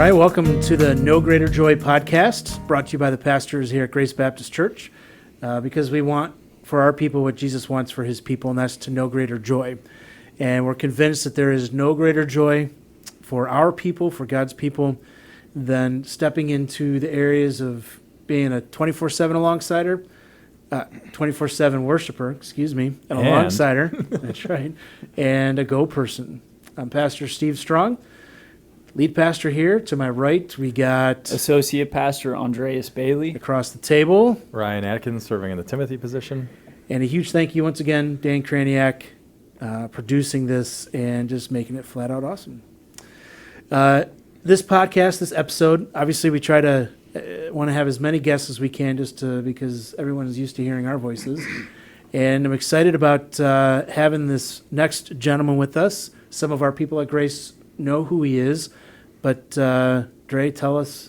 right, welcome to the No Greater Joy podcast, brought to you by the pastors here at Grace Baptist Church, because we want for our people what Jesus wants for his people, and that's to know greater joy. And we're convinced that there is no greater joy for our people, for God's people, than stepping into the areas of being a 24/7 alongside-er, 24/7 worshiper, and alongside-er, that's right, and a go person. I'm Pastor Steve Strong, lead pastor here. To my right, we got Associate Pastor Andreas Bailey. Across the table, Ryan Adkins, serving in the Timothy position. And a huge thank you once again, Dan Kraniak, producing this and just making it flat out awesome. This podcast, this episode, obviously we try to want to have as many guests as we can because everyone is used to hearing our voices. And I'm excited about having this next gentleman with us. Some of our people at Grace know who he is, but Dre, tell us,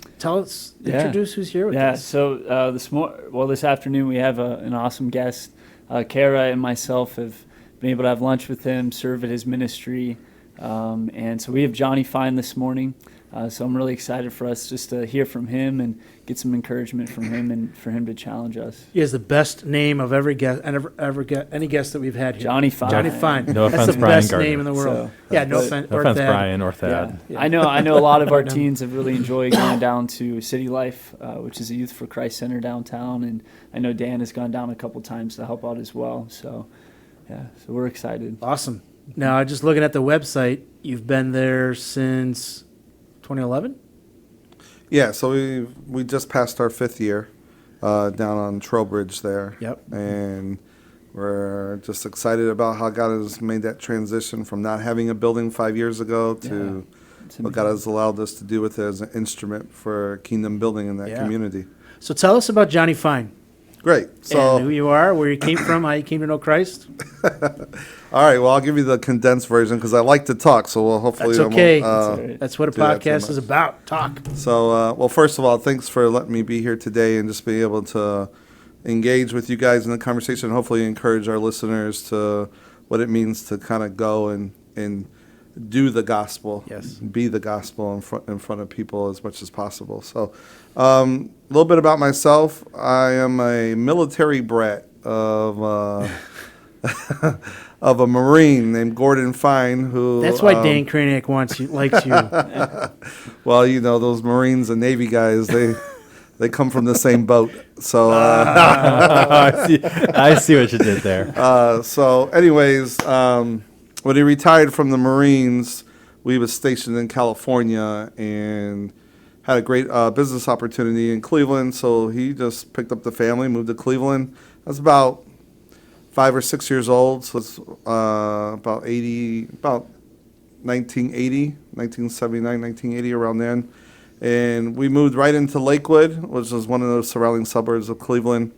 introduce who's here with us. So this afternoon we have an awesome guest. Kara and myself have been able to have lunch with him, serve at his ministry, and so we have Johnny Fine this morning. So I'm really excited for us just to hear from him and get some encouragement from him and for him to challenge us. He has the best name of every guest and any guest that we've had here. Johnny Fine. Johnny Fine. No That's offense, the Brian best Gardner. name in the world. No offense, Brian or Thad. Yeah. I know a lot of our teens have really enjoyed going down to City Life, which is a Youth for Christ Center downtown, and I know Dan has gone down a couple times to help out as well. So we're excited. Awesome. Now, just looking at the website, you've been there since 2011? Yeah, so we just passed our 5th year down on Trowbridge there. Yep. And we're just excited about how God has made that transition from not having a building 5 years ago to what God has allowed us to do with it as an instrument for kingdom building in that community. So tell us about Johnny Fine. Great. So, and who you are, where you came from, how you came to know Christ. All right, well, I'll give you the condensed version because I like to talk, so we'll hopefully... That's okay. Right. That's what a podcast is about, talk. So, well, first of all, thanks for letting me be here today and just be able to engage with you guys in the conversation, hopefully encourage our listeners to what it means to kind of go and do the gospel, be the gospel in front of people as much as possible. So a little bit about myself. I am a military brat of of a Marine named Gordon Fine, who... That's why Dan Kraniak likes you. Well, you know, those Marines and Navy guys, they come from the same boat. So I see what you did there. So anyways, when he retired from the Marines, we was stationed in California and had a great business opportunity in Cleveland. So he just picked up the family, moved to Cleveland. I was about 5 or 6 years old, so it's about 1979, 1980, around then. And we moved right into Lakewood, which was one of those surrounding suburbs of Cleveland.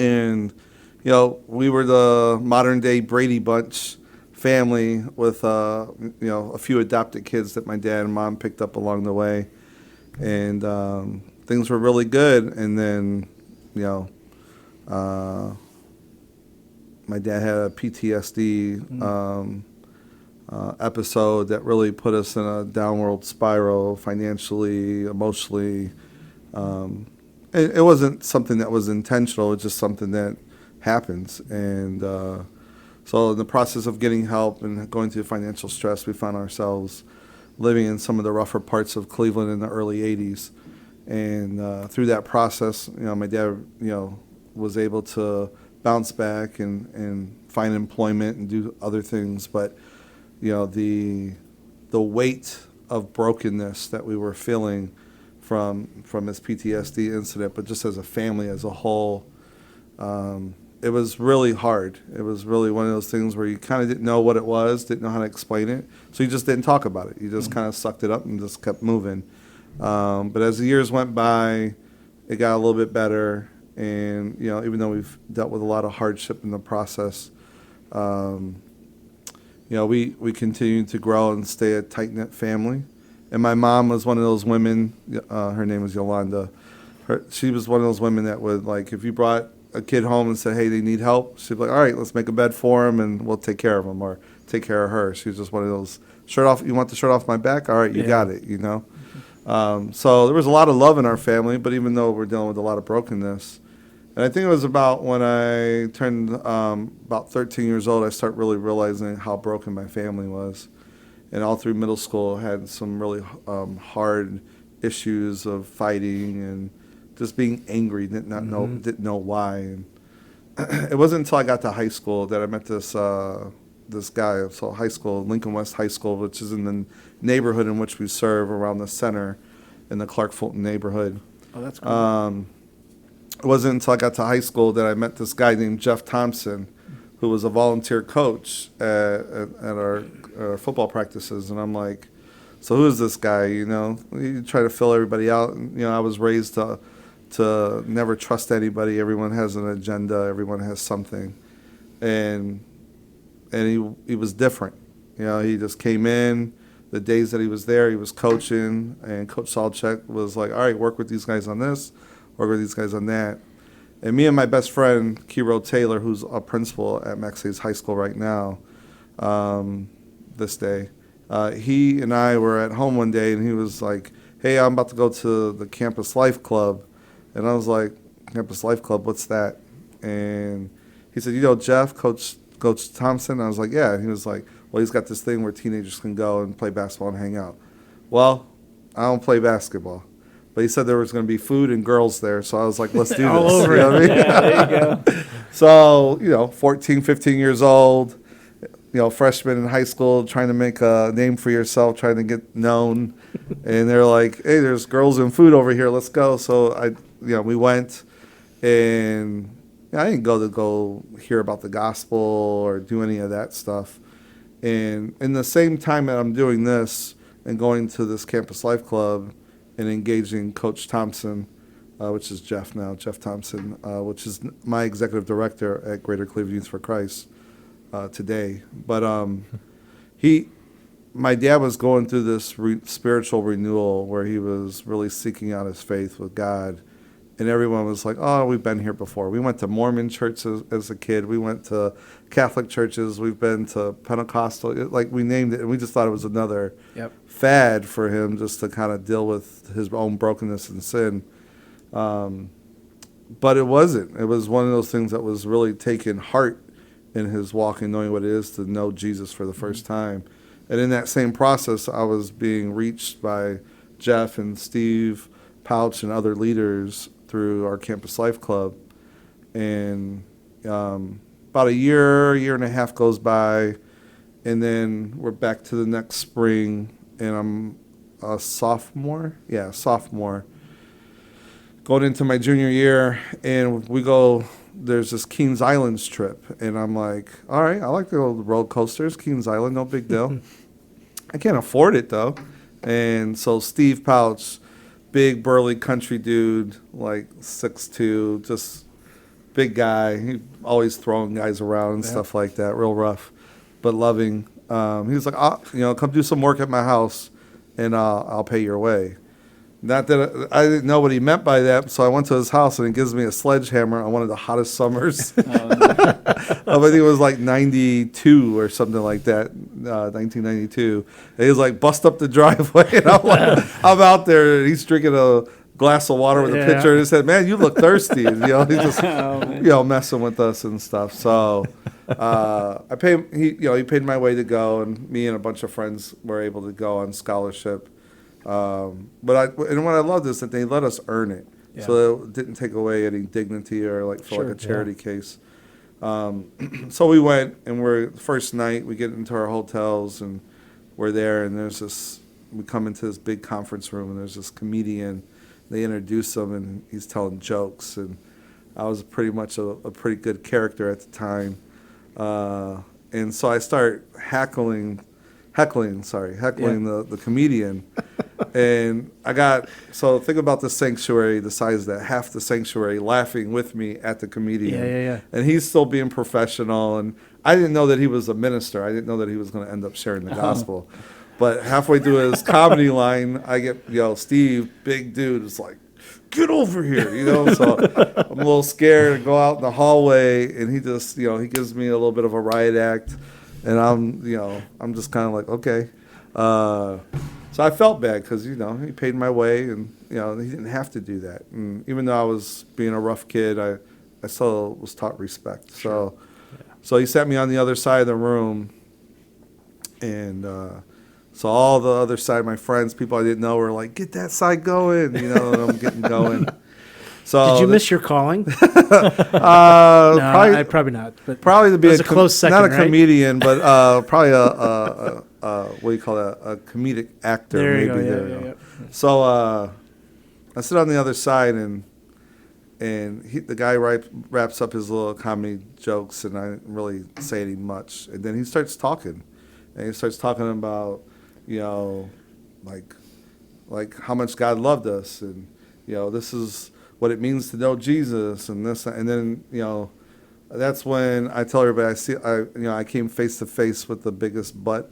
And, you know, we were the modern-day Brady Bunch family with, a few adopted kids that my dad and mom picked up along the way. And things were really good. And then, my dad had a PTSD episode that really put us in a downward spiral financially, emotionally. It wasn't something that was intentional. It's just something that happens. And so in the process of getting help and going through financial stress, we found ourselves living in some of the rougher parts of Cleveland in the early 80s. And through that process, my dad, was able to bounce back and find employment and do other things. But, the weight of brokenness that we were feeling from his PTSD incident, but just as a family as a whole, it was really hard. It was really one of those things where you kind of didn't know what it was, didn't know how to explain it, so you just didn't talk about it. You just kind of sucked it up and just kept moving. But as the years went by, it got a little bit better, and even though we've dealt with a lot of hardship in the process, we continued to grow and stay a tight-knit family. And my mom was one of those women, her name was Yolanda. She was one of those women that would, like, if you brought a kid home and said, hey, they need help, she'd be like, all right, let's make a bed for them and we'll take care of them, or take care of her. She was just one of those, you want the shirt off my back? All right, you got it, So there was a lot of love in our family, but even though we're dealing with a lot of brokenness, and I think it was about when I turned about 13 years old, I started really realizing how broken my family was. And all through middle school, I had some really hard issues of fighting and just being angry, didn't know why. And it wasn't until I got to high school that I met this guy. So high school, Lincoln West High School, which is in the neighborhood in which we serve around the center in the Clark Fulton neighborhood. Oh, that's cool. It wasn't until I got to high school that I met this guy named Jeff Thompson, who was a volunteer coach at our football practices. And I'm like, so who is this guy? You try to fill everybody out. And, I was raised to never trust anybody. Everyone has an agenda. Everyone has something. And he was different. He just came in. The days that he was there, he was coaching. And Coach Salchek was like, all right, work with these guys on this. Work with these guys on that. And me and my best friend, Kiro Taylor, who's a principal at Max Hayes High School right now, this day, he and I were at home one day, and he was like, hey, I'm about to go to the Campus Life Club. And I was like, Campus Life Club, what's that? And he said, Jeff, Coach Thompson? I was like, yeah. And he was like, well, he's got this thing where teenagers can go and play basketball and hang out. Well, I don't play basketball. But he said there was going to be food and girls there, so I was like, let's do this. All over you know what I mean? Yeah, there you go. So, 14, 15 years old, freshman in high school, trying to make a name for yourself, trying to get known. And they're like, hey, there's girls and food over here, let's go. So, we went, and I didn't go hear about the gospel or do any of that stuff. And in the same time that I'm doing this and going to this Campus Life Club, and engaging Coach Thompson, which is Jeff now, Jeff Thompson, which is my executive director at Greater Cleveland Youth for Christ today. But my dad was going through this spiritual renewal where he was really seeking out his faith with God. And everyone was like, oh, we've been here before. We went to Mormon churches as a kid. We went to Catholic churches. We've been to Pentecostal. We named it, and we just thought it was another fad for him just to kind of deal with his own brokenness and sin. But it wasn't. It was one of those things that was really taking heart in his walk and knowing what it is to know Jesus for the first time. And in that same process, I was being reached by Jeff and Steve Pouch and other leaders through our Campus Life Club. And about a year and a half goes by, and then we're back to the next spring, and I'm a sophomore. Going into my junior year, and there's this Kings Islands trip, and I'm like, all right, I like to go to the roller coasters, Kings Island, no big deal. I can't afford it, though. And so Steve Pouch, big burly country dude, like 6'2", just big guy. He always throwing guys around and stuff like that, real rough, but loving. He was like, come do some work at my house, and I'll pay your way. Not that I didn't know what he meant by that, so I went to his house, and he gives me a sledgehammer on one of the hottest summers. I think it was like 92 or something like that, 1992. And he was like, bust up the driveway, and I'm out there, and he's drinking a glass of water with a pitcher, and he said, man, you look thirsty. And, he's just, messing with us and stuff. So I paid, he paid my way to go, and me and a bunch of friends were able to go on scholarship. And what I loved is that they let us earn it, so it didn't take away any dignity or like a charity case. So we went, and first night we get into our hotels, and we're there, and we come into this big conference room, and there's this comedian. They introduce him, and he's telling jokes, and I was pretty much a pretty good character at the time, and so I start heckling the comedian. And so think about the sanctuary, the size of that, half the sanctuary laughing with me at the comedian. Yeah. And he's still being professional. And I didn't know that he was a minister. I didn't know that he was going to end up sharing the gospel. But halfway through his comedy line, I get, Steve, big dude, is like, get over here, So I'm a little scared to go out in the hallway. And he just, he gives me a little bit of a riot act. And I'm just kind of like, okay. So I felt bad because, he paid my way and, he didn't have to do that. And even though I was being a rough kid, I still was taught respect. Sure. So he sat me on the other side of the room, and so all the other side, my friends, people I didn't know, were like, "Get that side going," and I'm getting going. So Did you miss your calling? probably, probably not. But probably to be it was a close second, not a right? comedian, but probably a what do you call that? A comedic actor, There you maybe. go. There Yeah, you yeah, go. So I sit on the other side, and the guy wraps up his little comedy jokes, and I didn't really say anything much. And then he starts talking, and he starts talking about, like how much God loved us, and this is what it means to know Jesus, and this, and then that's when I tell everybody I came face to face with the biggest but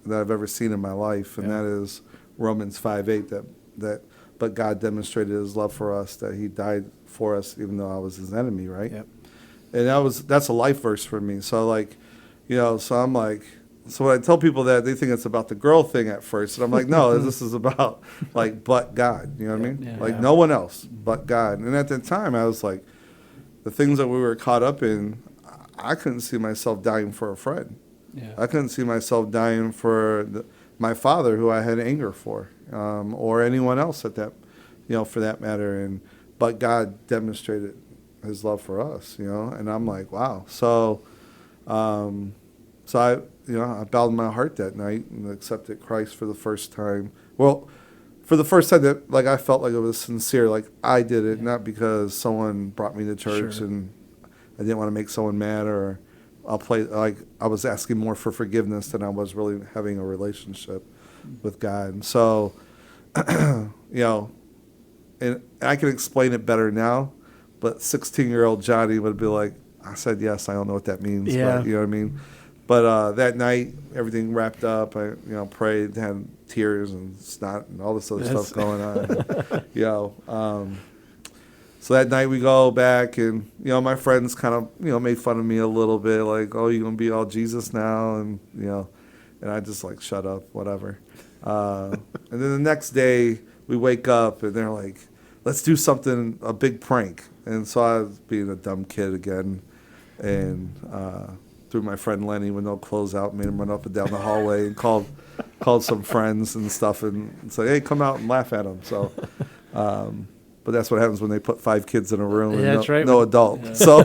that I've ever seen in my life, and that is Romans 5:8. That but God demonstrated His love for us, that He died for us even though I was His enemy, right? Yep. And that's a life verse for me. So so I'm like, so when I tell people that, they think it's about the girl thing at first, and I'm like, no, this is about but God. You know what I mean? Yeah. No one else but God. And at that time, I was like, the things that we were caught up in, I couldn't see myself dying for a friend. Yeah. I couldn't see myself dying for my father, who I had anger for, or anyone else for that matter. But God demonstrated His love for us, and I'm like, wow. So I bowed my heart that night and accepted Christ for the first time. Well, for the first time that I felt like it was sincere, like I did it, not because someone brought me to church Sure. and I didn't want to make someone mad, or I was asking more for forgiveness than I was really having a relationship with God. And so, and I can explain it better now, but 16-year-old Johnny would be like, I said yes, I don't know what that means, Yeah. but you know what I mean? But that night, everything wrapped up. I prayed, had tears and snot and all this other stuff going on. So that night we go back, and my friends kind of made fun of me a little bit, like, oh, you're gonna be all Jesus now, and and I just like, shut up, whatever. And then the next day we wake up and they're like, let's do something, a big prank. And so I was being a dumb kid again, and threw my friend Lenny with no clothes out, made him run up and down the hallway, and called some friends and stuff, and said, hey, come out and laugh at him. So, but that's what happens when they put 5 kids in a room and that's right. no adult. Yeah. So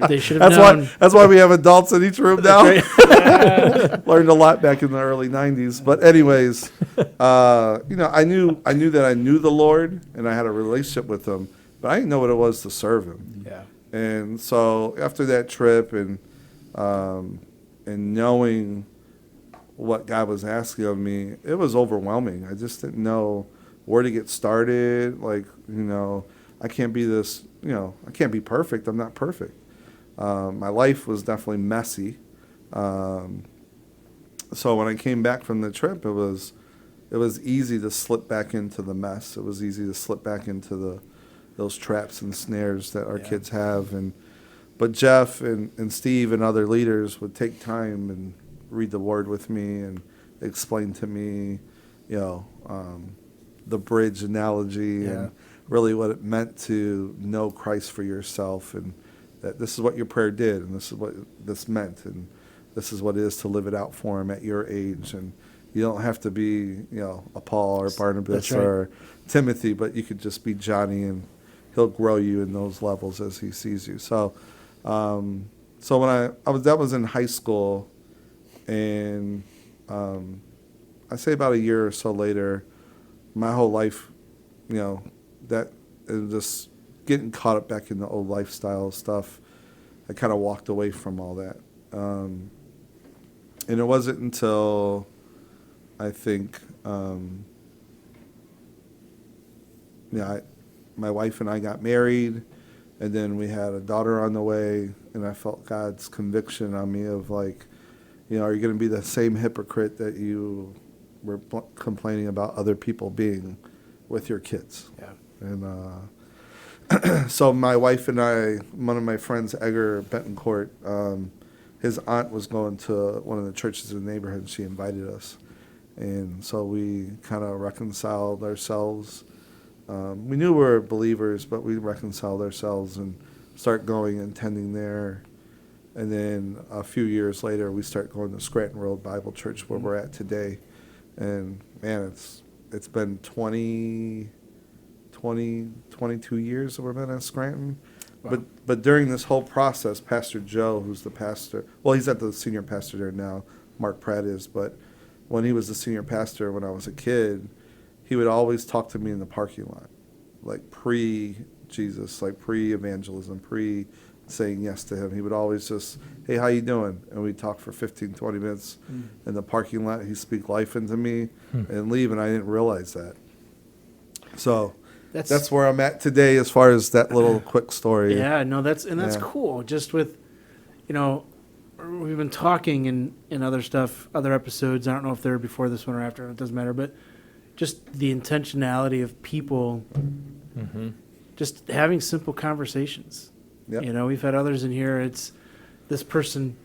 They should have known. that's why we have adults in each room now. Right. Learned a lot back in the early 90s. But anyways, I knew that I knew the Lord and I had a relationship with Him, but I didn't know what it was to serve Him. Yeah. And so after that trip and knowing what God was asking of me, it was overwhelming. I just didn't know where to get started. I can't be this, I can't be perfect. I'm not perfect. My life was definitely messy. So when I came back from the trip, it was easy to slip back into the mess. It was easy to slip back into those traps and snares that our kids have. But Jeff and Steve and other leaders would take time and read the Word with me and explain to me, the bridge analogy and really what it meant to know Christ for yourself, and that this is what your prayer did, and this is what this meant, and this is what it is to live it out for Him at your age. And you don't have to be, a Paul or Barnabas or Timothy, but you could just be Johnny, and He'll grow you in those levels as He sees you. So, so when that was in high school, and I say about a year or so later, my whole life, that it just getting caught up back in the old lifestyle stuff, I kind of walked away from all that. And it wasn't until I think, my wife and I got married, and then we had a daughter on the way, and I felt God's conviction on me of like, are you going to be the same hypocrite that you were complaining about other people being with your kids? Yeah. And so my wife and I, one of my friends, Edgar Betancourt, his aunt was going to one of the churches in the neighborhood, and she invited us. And so we kind of reconciled ourselves. We knew we were believers, but we reconciled ourselves and start going and attending there. And then a few years later, we start going to Scranton Road Bible Church, where we're at today. And man, it's been 22 years that we've been at Scranton. Wow. But during this whole process, Pastor Joe, who's the pastor, well, he's at the senior pastor there now, Mark Pratt is, but when he was the senior pastor when I was a kid, he would always talk to me in the parking lot, like pre-Jesus, like pre-evangelism, pre-saying yes to him. He would always just, hey, how you doing? And we'd talk for 15, 20 minutes in the parking lot. He'd speak life into me and leave, and I didn't realize that. So that's where I'm at today as far as that little quick story. Yeah, no, that's Yeah. cool. Just with, we've been talking in other stuff, other episodes. I don't know if they're before this one or after. It doesn't matter. But just the intentionality of people, just having simple conversations. Yep. We've had others in here. It's this person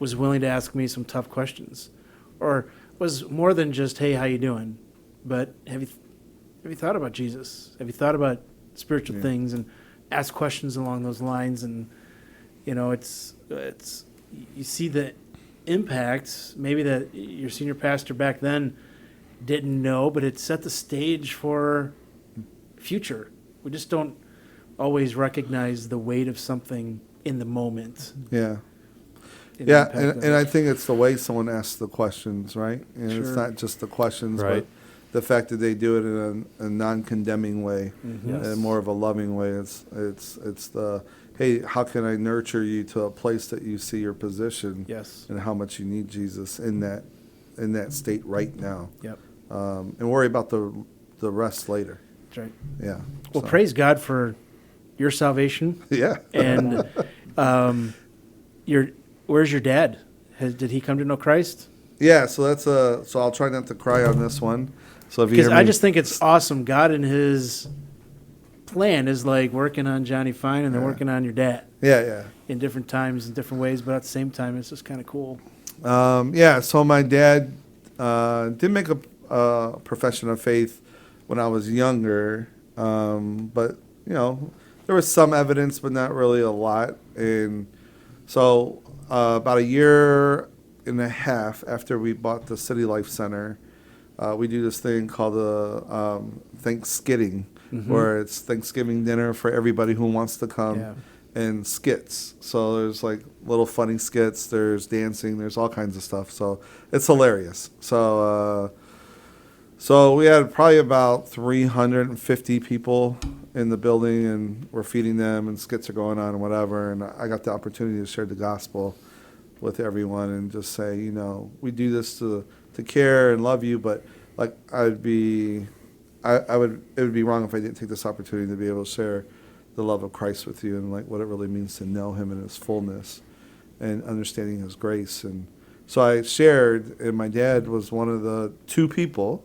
was willing to ask me some tough questions, or was more than just, hey, how you doing? But have you thought about Jesus? Have you thought about spiritual things, and ask questions along those lines? And it's you see the impact maybe that your senior pastor back then didn't know, but it set the stage for future. We just don't always recognize the weight of something in the moment. Yeah. The Yeah, impact of and it. I think it's the way someone asks the questions, right? And it's Sure. not just the questions, Right. but the fact that they do it in a non-condemning way, Yes. and more of a loving way. It's the, hey, how can I nurture you to a place that you see your position, Yes. and how much you need Jesus in that state right now, Yep. and worry about the rest later. That's right. Yeah. Well, So, praise God for your salvation. Yeah. And where's your dad? Did he come to know Christ? Yeah. So so I'll try not to cry on this one. So if you Because hear I me- just think it's awesome. God in His plan is like working on Johnny Fine, and they're Yeah. working on your dad yeah. in different times, in different ways. But at the same time, it's just kind of cool. So my dad did make a profession of faith when I was younger, but there was some evidence, but not really a lot. And so about a year and a half after we bought the City Life Center, we do this thing called the Thanksgiving, where it's Thanksgiving dinner for everybody who wants to come. Yeah. And skits. So there's like little funny skits, there's dancing, there's all kinds of stuff. So it's hilarious. So we had probably about 350 people in the building, and we're feeding them, and skits are going on and whatever. And I got the opportunity to share the gospel with everyone and just say, we do this to care and love you, but like it would be wrong if I didn't take this opportunity to be able to share the love of Christ with you, and like what it really means to know Him in His fullness and understanding His grace. And so I shared, and my dad was one of the two people.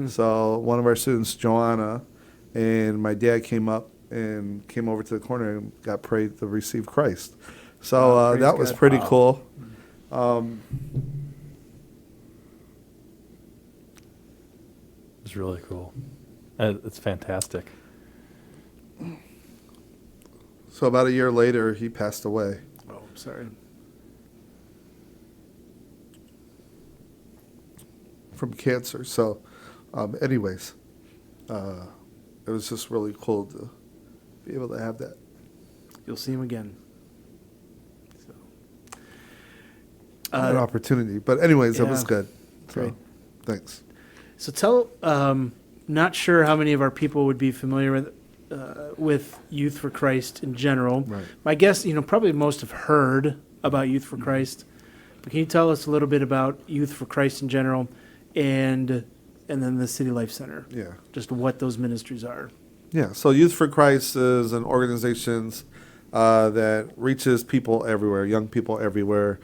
So one of our students, Joanna, and my dad came up and came over to the corner and got prayed to receive Christ. So Praise that was God. pretty Wow. cool. It's really cool. It's fantastic. So about a year later, he passed away. Oh, sorry. From cancer. So, anyways, it was just really cool to be able to have that. You'll see him again. So, An opportunity. But anyways, it was yeah. good. So, Great. thanks. So tell, not sure how many of our people would be familiar with Youth for Christ in general. Right. My guess, probably most have heard about Youth for Christ. But can you tell us a little bit about Youth for Christ in general, and then the City Life Center? Yeah. Just what those ministries are. Yeah. So Youth for Christ is an organization that reaches people everywhere, young people everywhere.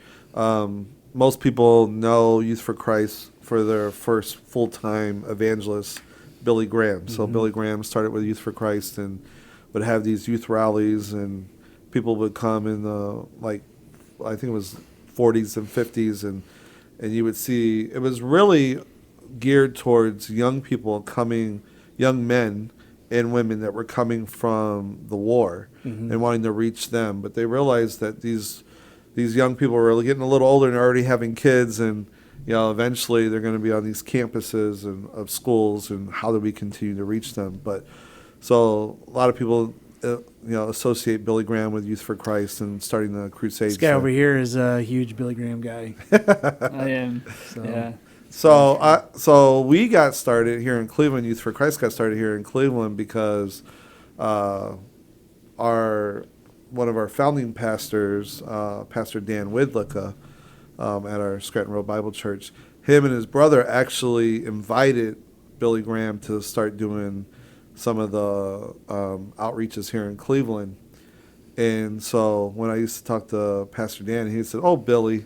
Most people know Youth for Christ for their first full-time evangelist, Billy Graham. So Billy Graham started with Youth for Christ and would have these youth rallies, and people would come in the, I think it was 40s and 50s, and you would see, it was really geared towards young people young men and women that were coming from the war and wanting to reach them. But they realized that these young people were getting a little older and already having kids, and eventually they're going to be on these campuses and of schools, and how do we continue to reach them? But so a lot of people associate Billy Graham with Youth for Christ and starting the crusades. This guy over here is a huge Billy Graham guy. I am. So. Yeah. So we got started here in Cleveland. Youth for Christ got started here in Cleveland because one of our founding pastors, Pastor Dan Widlicka, at our Scranton Road Bible Church, him and his brother actually invited Billy Graham to start doing some of the outreaches here in Cleveland. And so when I used to talk to Pastor Dan, he said, "Oh, Billy."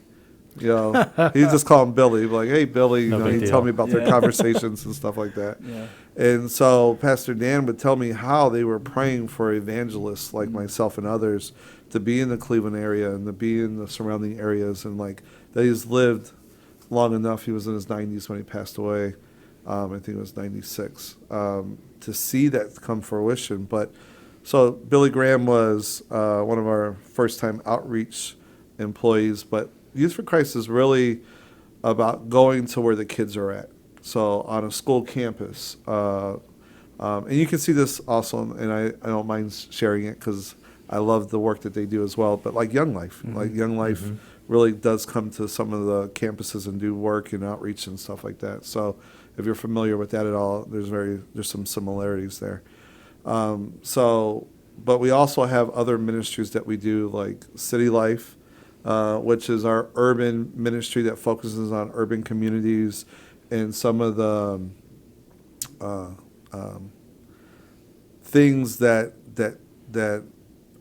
He just call him Billy. He'd be like, "Hey, Billy," he'd tell me about their conversations and stuff like that. Yeah. And so Pastor Dan would tell me how they were praying for evangelists like myself and others to be in the Cleveland area and to be in the surrounding areas, and that he's lived long enough. He was in his 90s when he passed away. I think it was 96, to see that come fruition. But so Billy Graham was one of our first-time outreach employees, but Youth for Christ is really about going to where the kids are at. So on a school campus, and you can see this also, and I don't mind sharing it because I love the work that they do as well. But like Young Life, really does come to some of the campuses and do work and outreach and stuff like that. So if you're familiar with that at all, there's some similarities there. But we also have other ministries that we do, like City Life, which is our urban ministry that focuses on urban communities and some of the things that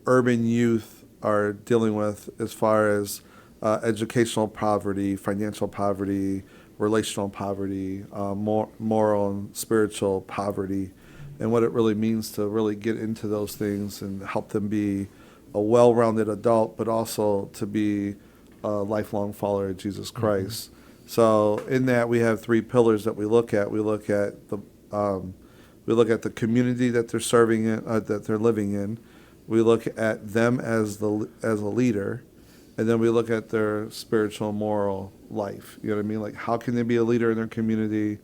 urban youth are dealing with as far as educational poverty, financial poverty, relational poverty, moral and spiritual poverty, and what it really means to really get into those things and help them be a well-rounded adult, but also to be a lifelong follower of Jesus Christ. So in that, we have three pillars that we look at. We look at the community that they're serving in, that they're living in. We look at them as a leader, and then we look at their spiritual, moral life. You know what I mean? Like, how can they be a leader in their community?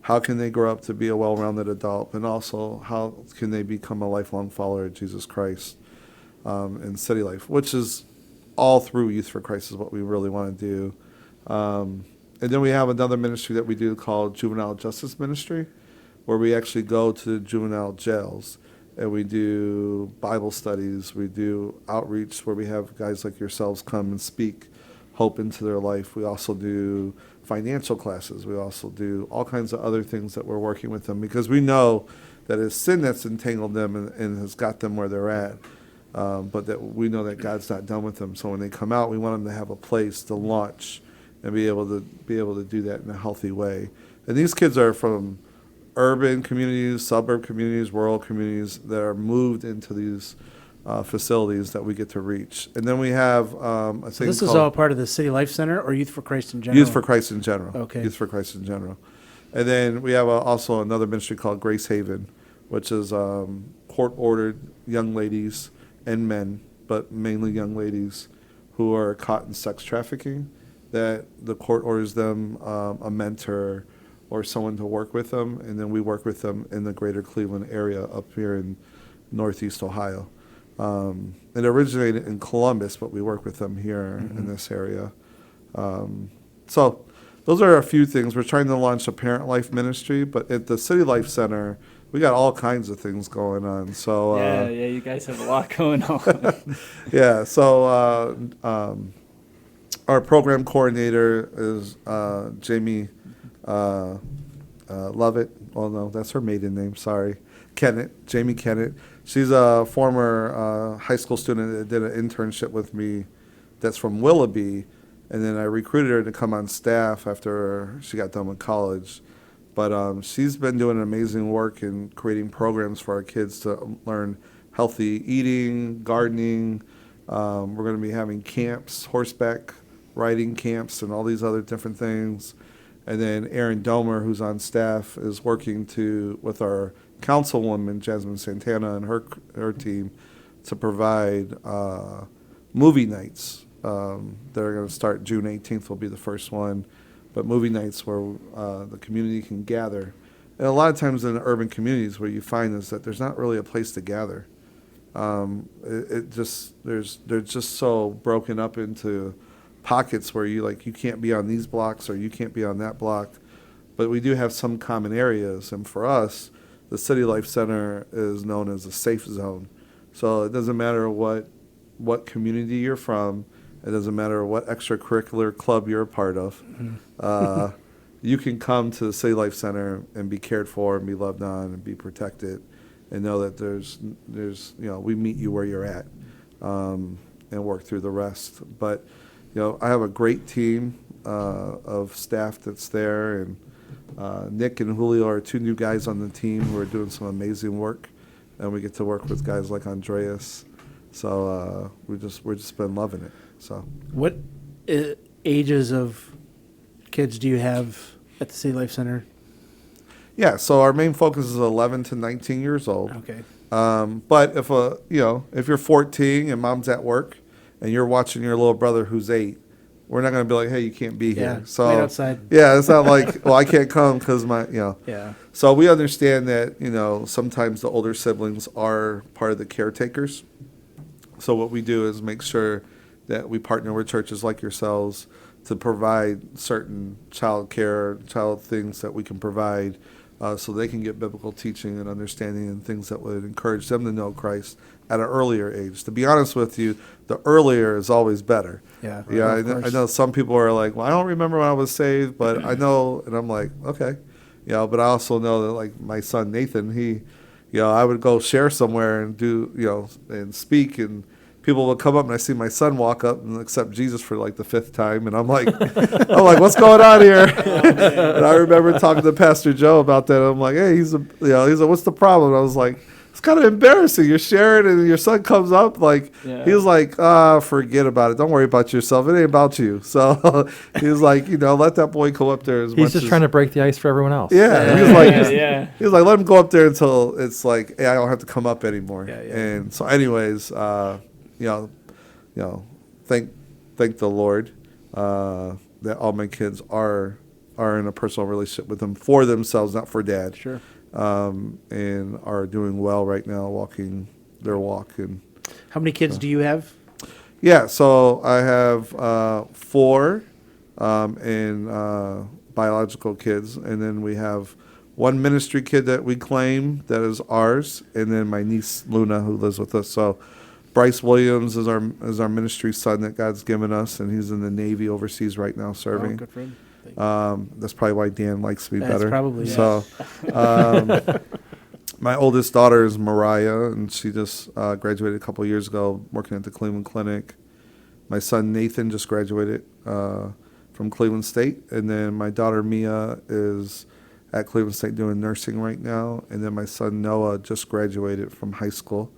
How can they grow up to be a well-rounded adult? And also, how can they become a lifelong follower of Jesus Christ? In City Life, which is all through Youth for Christ, is what we really want to do. And then we have another ministry that we do called Juvenile Justice Ministry, where we actually go to juvenile jails and we do Bible studies. We do outreach where we have guys like yourselves come and speak hope into their life. We also do financial classes. We also do all kinds of other things that we're working with them, because we know that it's sin that's entangled them and has got them where they're at. But that we know that God's not done with them. So when they come out, we want them to have a place to launch and be able to do that in a healthy way. And these kids are from urban communities, suburb communities, rural communities that are moved into these facilities that we get to reach. And then we have a thing So this is called all part of the City Life Center or Youth for Christ in general? Youth for Christ in general. Okay. Youth for Christ in general. And then we have also another ministry called Grace Haven, which is court-ordered young ladies and men, but mainly young ladies, who are caught in sex trafficking, that the court orders them a mentor or someone to work with them, and then we work with them in the greater Cleveland area up here in Northeast Ohio. It originated in Columbus, but we work with them here in this area. So those are a few things. We're trying to launch a parent life ministry, but at the City Life Center, we got all kinds of things going on. So yeah, you guys have a lot going on. yeah. So our program coordinator is Jamie Lovett. Oh no, that's her maiden name. Sorry, Jamie Kennett. She's a former high school student that did an internship with me. That's from Willoughby, and then I recruited her to come on staff after she got done with college. But she's been doing amazing work in creating programs for our kids to learn healthy eating, gardening. We're going to be having camps, horseback riding camps, and all these other different things. And then Aaron Domer, who's on staff, is working with our councilwoman, Jasmine Santana, and her team to provide movie nights. They're going to start June 18th will be the first one, but movie nights where the community can gather. And a lot of times in urban communities, what you find is that there's not really a place to gather. They're just so broken up into pockets where you can't be on these blocks or you can't be on that block, but we do have some common areas. And for us, the City Life Center is known as a safe zone. So it doesn't matter what community you're from. It doesn't matter what extracurricular club you're a part of. You can come to the City Life Center and be cared for and be loved on and be protected, and know that there's we meet you where you're at, and work through the rest. But I have a great team of staff that's there, and Nick and Julio are two new guys on the team who are doing some amazing work, and we get to work with guys like Andreas. So we've just been loving it. So What ages of kids do you have at the City Life Center? yeah, so our main focus is 11 to 19 years old. Okay. But if you're 14 and mom's at work and you're watching your little brother who's 8, we're not going to be like, hey, you can't be here. So wait outside. Yeah, it's not like, well, I can't come because Yeah. So we understand that, sometimes the older siblings are part of the caretakers. So what we do is make sure that we partner with churches like yourselves to provide certain child things that we can provide so they can get biblical teaching and understanding and things that would encourage them to know Christ at an earlier age. To be honest with you, the earlier is always better. Yeah. Yeah, of I know some people are like, well, I don't remember when I was saved, but I know, and I'm like, okay. But I also know that, like, my son Nathan, he, I would go share somewhere and do, and speak, and people would come up, and I see my son walk up and accept Jesus for like the 5th time, and I'm like, what's going on here? And I remember talking to Pastor Joe about that. I'm like, hey, he's like, what's the problem? And I was like, it's kind of embarrassing. You're sharing, and your son comes up he was like, forget about it. Don't worry about yourself. It ain't about you. So he was like, let that boy go up there. He's just trying to break the ice for everyone else. Yeah, he was like, let him go up there until it's like, hey, I don't have to come up anymore. Yeah. And so, anyways, thank the Lord that all my kids are in a personal relationship with Him for themselves, not for Dad. Sure. And are doing well right now, walking their walk. And How many kids do you have? yeah, so I have 4 and biological kids, and then we have one ministry kid that we claim that is ours, and then my niece Luna who lives with us. So Bryce Williams is our ministry son that God's given us, and he's in the Navy overseas right now serving. Oh, good for him. That's probably why Dan likes me That's better. probably, yeah. So, my oldest daughter is Mariah, and she just graduated a couple years ago working at the Cleveland Clinic. My son Nathan just graduated from Cleveland State, and then my daughter Mia is at Cleveland State doing nursing right now, and then my son Noah just graduated from high school.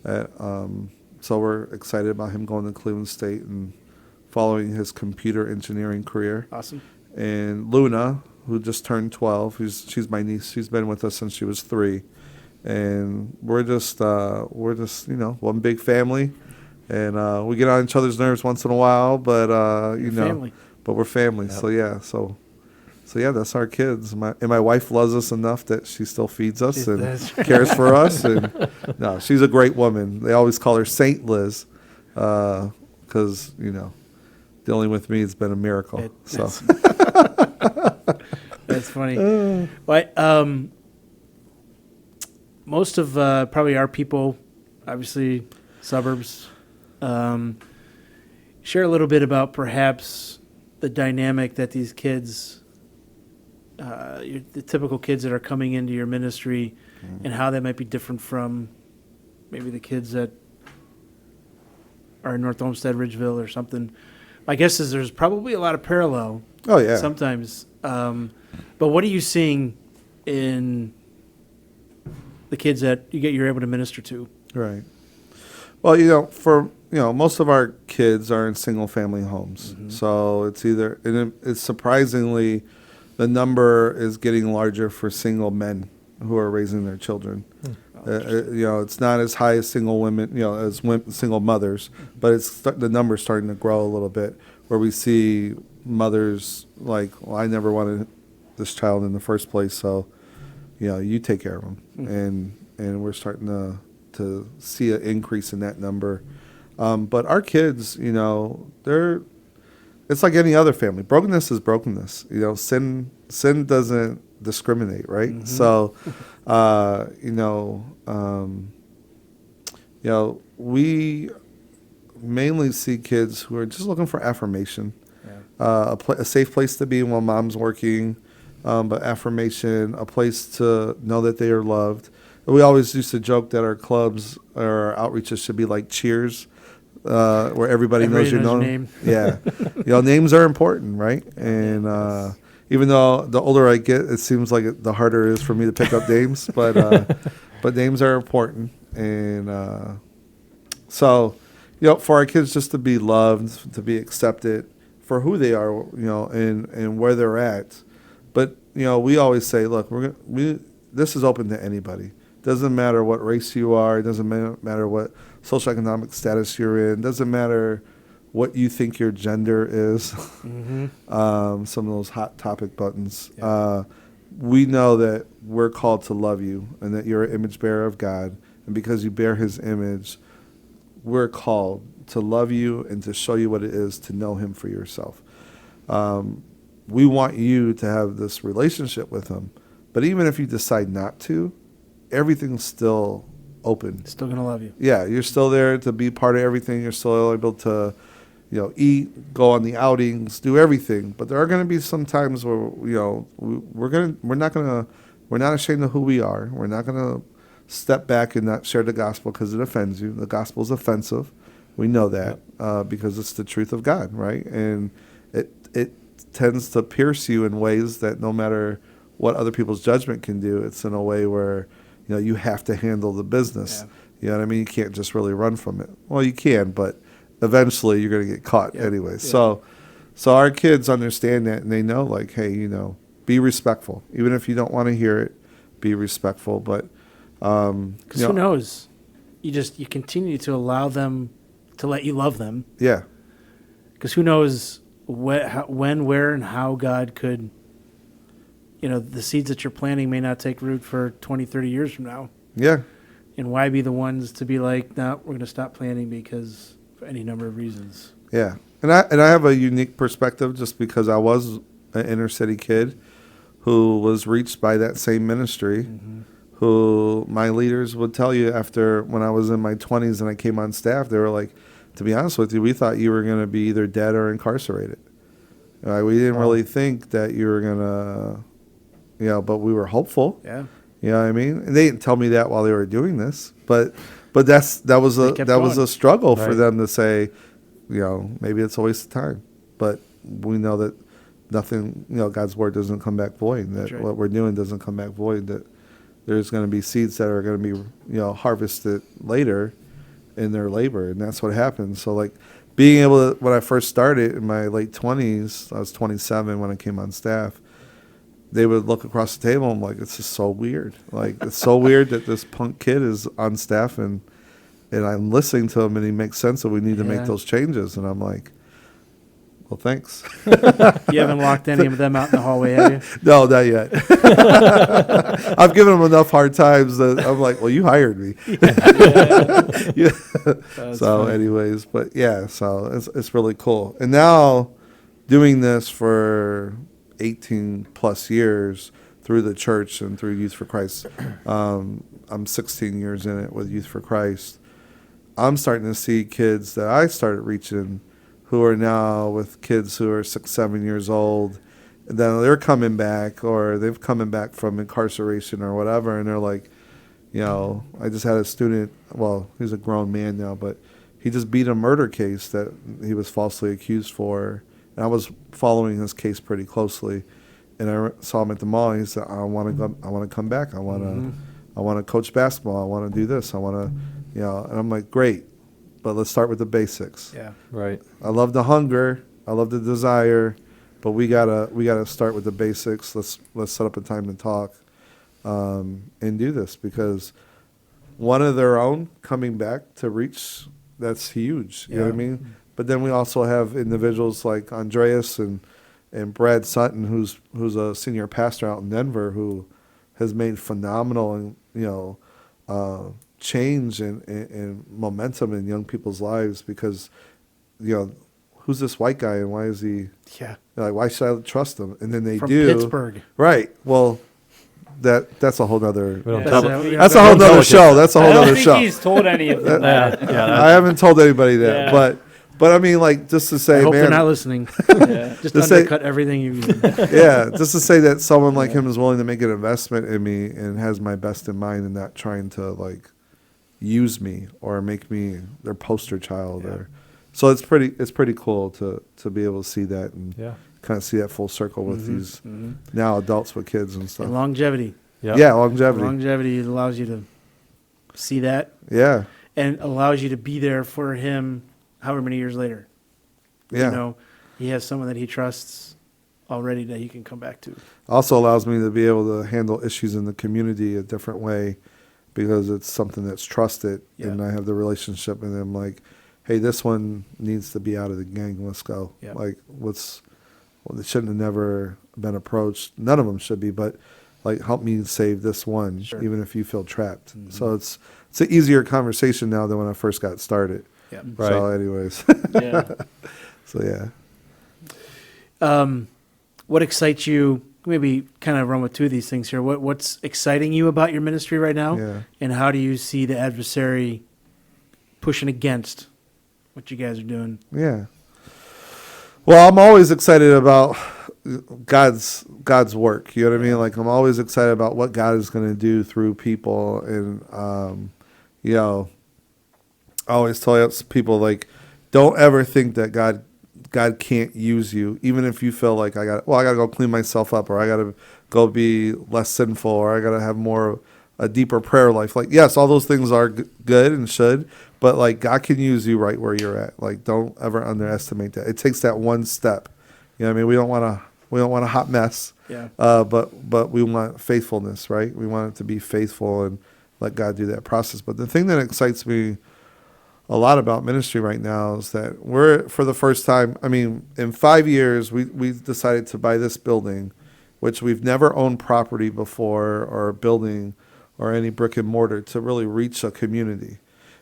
So we're excited about him going to Cleveland State and following his computer engineering career. Awesome. And Luna, who just turned 12, she's my niece. She's been with us since she was 3, and we're just one big family, and we get on each other's nerves once in a while, but Family. but we're family. Yep. So yeah, that's our kids. My wife loves us enough that she still feeds us and cares for us, and no, she's a great woman. They always call her Saint Liz, because dealing with me has been a miracle. That's funny. But most of probably our people, obviously suburbs, share a little bit about perhaps the dynamic that these kids, the typical kids that are coming into your ministry, and how that might be different from maybe the kids that are in North Olmsted, Ridgeville, or something. My guess is there's probably a lot of parallel. Oh yeah. Sometimes, but what are you seeing in the kids that you're able to minister to? Right. Well, most of our kids are in single family homes, so it's either, and it's surprisingly the number is getting larger for single men who are raising their children. It's not as high as single women, as single mothers, but the number's starting to grow a little bit, where we see mothers like, well, I never wanted this child in the first place, so you take care of them, and we're starting to see an increase in that number. But our kids, it's like any other family. Brokenness is brokenness. Sin doesn't discriminate, right? Mm-hmm. So, we mainly see kids who are just looking for affirmation, a safe place to be while mom's working, but affirmation, a place to know that they are loved. We always used to joke that our clubs or our outreaches should be like Cheers, where everybody knows your name. Yeah, names are important, right? And even though the older I get, it seems like the harder it is for me to pick up names, but names are important, and so for our kids just to be loved, to be accepted for who they are, and where they're at. But we always say, look, this is open to anybody. Doesn't matter what race you are. It doesn't matter what socioeconomic status you're in. Doesn't matter what you think your gender is. Mm-hmm. Some of those hot topic buttons. Yeah. We know that we're called to love you and that you're an image bearer of God. And because you bear his image, we're called to love you and to show you what it is to know him for yourself. We want you to have this relationship with him. But even if you decide not to, everything's still open. Still going to love you. Yeah, you're still there to be part of everything. You're still able to, eat, go on the outings, do everything. But there are going to be some times where, we're not ashamed of who we are. We're not going to step back and not share the gospel because it offends you. The gospel is offensive. We know that because it's the truth of God, right? And it tends to pierce you in ways that no matter what other people's judgment can do, it's in a way where you have to handle the business. Yeah. You know what I mean? You can't just really run from it. Well, you can, but eventually you're going to get caught anyway. Yeah. So our kids understand that, and they know, like, hey, be respectful. Even if you don't want to hear it, be respectful. But because who knows? You continue to allow them to let you love them. Yeah. Because who knows when, where, and how God could. The seeds that you're planting may not take root for 20, 30 years from now. Yeah. And why be the ones to be like, no, we're going to stop planting because for any number of reasons. Yeah. And I have a unique perspective just because I was an inner city kid who was reached by that same ministry, who my leaders would tell you after when I was in my 20s and I came on staff, they were like, to be honest with you, we thought you were going to be either dead or incarcerated. We didn't really think that you were going to... but we were hopeful. Yeah. You know what I mean? And they didn't tell me that while they were doing this, but that was a struggle for them to say, maybe it's a waste of time. But we know that nothing, God's word doesn't come back void, that right. What we're doing doesn't come back void, that there's going to be seeds that are going to be, harvested later in their labor. And that's what happens. So like being able to, when I first started in my late 20s, I was 27 when I came on staff, they would look across the table and I'm like, it's just so weird. Like, it's so weird that this punk kid is on staff and I'm listening to him and he makes sense that we need to make those changes. And I'm like, well, thanks. You haven't locked any of them out in the hallway, have you? No, not yet. I've given them enough hard times that I'm like, well, you hired me. So funny. Anyways, but yeah, so it's really cool. And now doing this for 18 plus years through the church and through Youth for Christ. I'm 16 years in it with Youth for Christ. I'm starting to see kids that I started reaching who are now with kids who are 6, 7 years old. And then they're coming back or they've coming back from incarceration or whatever. And they're like, I just had a student, well, he's a grown man now, but he just beat a murder case that he was falsely accused for. And I was following his case pretty closely, and I saw him at the mall. And he said, "I want to come back. I want to coach basketball. I want to do this. I want to, And I'm like, great, but let's start with the basics. Yeah, right. I love the hunger. I love the desire. but we gotta start with the basics. Let's set up a time to talk, and do this, because one of their own coming back to reach, that's huge. You know what I mean? But then we also have individuals like Andreas and Brad Sutton, who's a senior pastor out in Denver, who has made phenomenal change and momentum in young people's lives, because who's this white guy and why is he? Yeah. Like, why should I trust him? And then they From do. Pittsburgh. Right. Well, that's a whole nother. That's a whole nother show. That's a whole I don't nother think show. he's told any of them that. I haven't told anybody that, Yeah. but I mean, like, just to say, I hope man, they're not listening. Yeah. Just To say- undercut everything you. yeah, just to say that someone like him is willing to make an investment in me and has my best in mind, and not trying to like use me or make me their poster child. Or so it's pretty cool to be able to see that and kind of see that full circle with these now adults with kids and stuff. And longevity. Yeah, longevity. Longevity allows you to see that Yeah, and allows you to be there for him however many years later. yeah. He has someone that he trusts already that he can come back to. Also allows me to be able to handle issues in the community a different way, because it's something that's trusted, and I have the relationship, and I'm like, hey, this one needs to be out of the gang. Let's go. Yeah. Like, it shouldn't have never been approached. None of them should be, but like, help me save this one, even if you feel trapped. So it's an easier conversation now than when I first got started. Yeah. Right. So anyways, Yeah. so yeah. What excites you? Maybe kind of run with two of these things here. What's exciting you about your ministry right now? Yeah. And how do you see the adversary pushing against what you guys are doing? Yeah. Well, I'm always excited about God's work. You know what I mean? Like, I'm always excited about what God is going to do through people, and I always tell people, like, don't ever think that God can't use you, even if you feel like I got to go clean myself up, or I got to go be less sinful, or I got to have a deeper prayer life. Like, yes, all those things are good and should, but like, God can use you right where you're at. Like, don't ever underestimate that. It takes that one step. You know what I mean? We don't want a hot mess. Yeah. But we want faithfulness, right? We want it to be faithful and let God do that process. But the thing that excites me a lot about ministry right now is that we're, for the first time, I mean, in 5 years, we've decided to buy this building, which we've never owned property before, or a building or any brick and mortar, to really reach a community.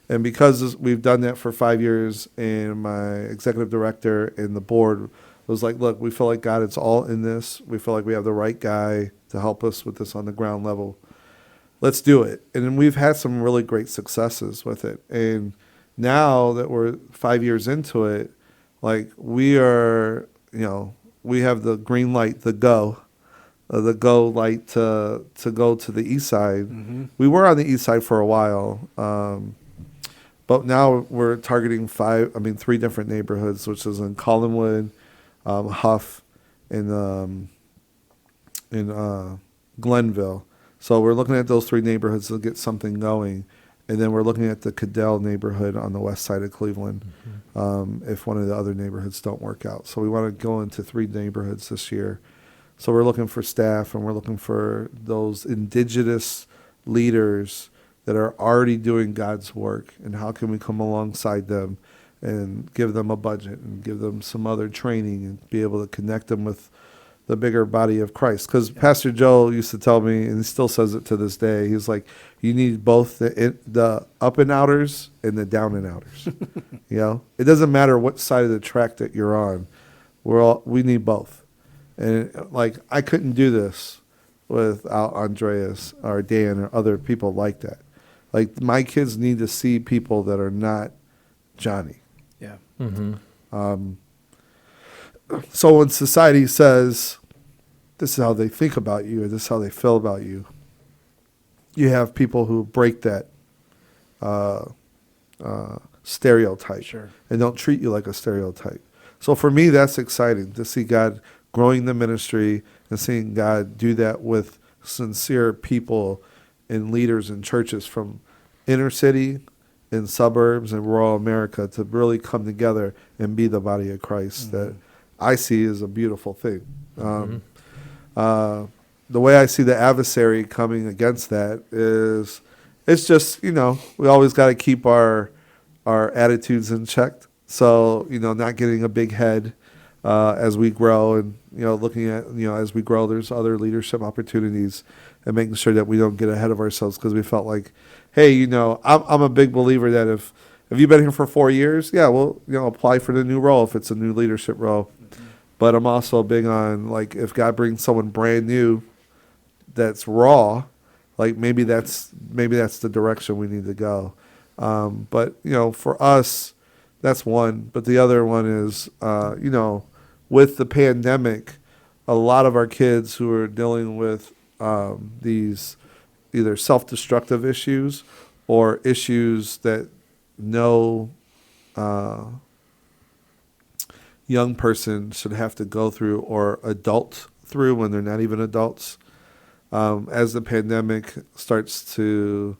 And because we've done that for 5 years, and my executive director and the board was like, look, we feel like God is all in this. We feel like we have the right guy to help us with this on the ground level. Let's do it. And then we've had some really great successes with it. And now that we're 5 years into it, like, we are, we have the green light, the go light to go to the east side. Mm-hmm. We were on the east side for a while, but now we're targeting 3 different neighborhoods, which is in Collinwood, Huff, and in Glenville. So we're looking at those 3 neighborhoods to get something going. And then we're looking at the Cadell neighborhood on the west side of Cleveland, if one of the other neighborhoods don't work out. So we want to go into 3 neighborhoods this year. So we're looking for staff, and we're looking for those indigenous leaders that are already doing God's work, and how can we come alongside them and give them a budget and give them some other training and be able to connect them with the bigger body of Christ. Because Pastor Joe used to tell me, and he still says it to this day, he's like, you need both the up and outers and the down and outers. It doesn't matter what side of the track that you're on. We need both. And like, I couldn't do this without Andreas or Dan or other people like that. Like, my kids need to see people that are not Johnny. Yeah. Mm-hmm. So when society says, this is how they think about you, or this is how they feel about you, you have people who break that stereotype. Sure. And don't treat you like a stereotype. So for me, that's exciting to see God growing the ministry and seeing God do that with sincere people and leaders in churches from inner city and suburbs and rural America to really come together and be the body of Christ that I see is a beautiful thing. The way I see the adversary coming against that is, it's just, we always got to keep our attitudes in check. So, not getting a big head as we grow, and, looking at, as we grow, there's other leadership opportunities, and making sure that we don't get ahead of ourselves, because we felt like, hey, I'm a big believer that if you've been here for 4 years, yeah, well, apply for the new role if it's a new leadership role. Mm-hmm. But I'm also big on, like, if God brings someone brand new that's raw, like maybe that's the direction we need to go. But for us, that's one. But the other one is, with the pandemic, a lot of our kids who are dealing with these either self-destructive issues or issues that no young person should have to go through or adult through when they're not even adults. As the pandemic starts to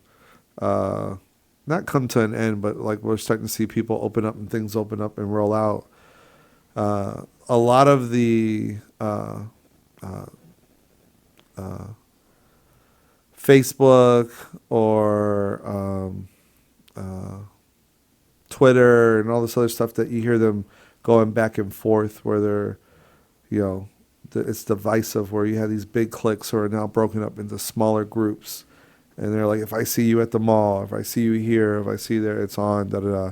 not come to an end, but like we're starting to see people open up and things open up and roll out, a lot of the Facebook or Twitter and all this other stuff that you hear them going back and forth, where they're, it's divisive, where you have these big cliques who are now broken up into smaller groups. And they're like, if I see you at the mall, if I see you here, if I see you there, it's on, da-da-da.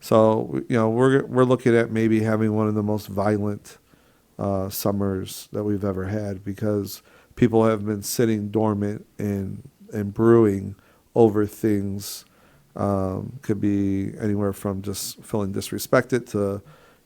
So, we're looking at maybe having one of the most violent summers that we've ever had, because people have been sitting dormant and brewing over things. Could be anywhere from just feeling disrespected to,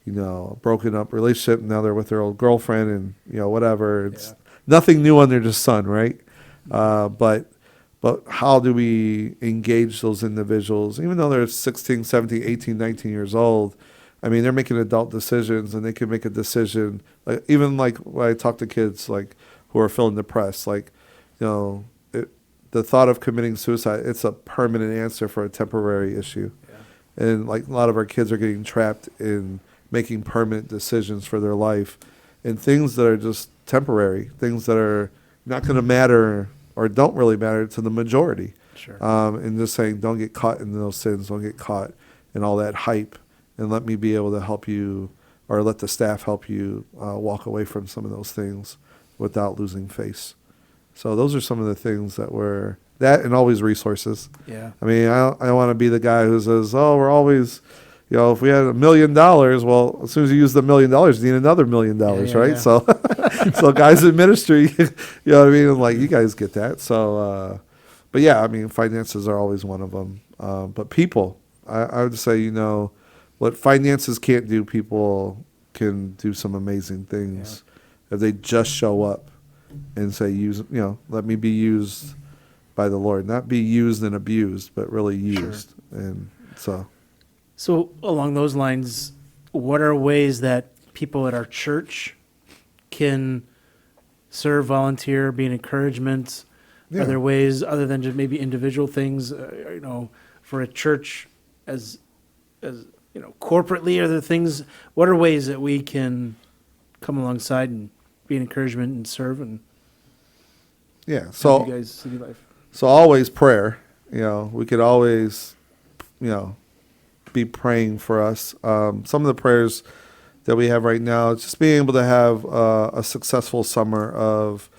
a broken up relationship. Now they're with their old girlfriend and, whatever. It's nothing new under the sun, right? But how do we engage those individuals, even though they're 16, 17, 18, 19 years old? I mean, they're making adult decisions, and they can make a decision. Even like when I talk to kids like who are feeling depressed, like, the thought of committing suicide, it's a permanent answer for a temporary issue. Yeah. And like a lot of our kids are getting trapped in making permanent decisions for their life, and things that are just temporary, things that are not going to matter or don't really matter to the majority. Sure. And just saying, don't get caught in those sins, don't get caught in all that hype, and let me be able to help you, or let the staff help you walk away from some of those things without losing face. So those are some of the things and always resources. Yeah. I mean, I want to be the guy who says, oh, we're always, if we had $1 million, well, as soon as you use the $1 million, you need another $1 million, right? Yeah. So, so guys in ministry, you know what I mean? Like, you guys get that. So, but yeah, I mean, finances are always one of them. But people, I would say, what finances can't do, people can do some amazing things if they just show up and say, let me be used by the Lord, not be used and abused, but really used. Sure. And so along those lines, what are ways that people at our church can serve, volunteer, be an encouragement? Yeah. Are there ways other than just maybe individual things, for a church as corporately? Are there things? What are ways that we can come alongside and be an encouragement and serve and so you guys city life? So always prayer. We could always, be praying for us. Some of the prayers that we have right now is just being able to have a successful summer of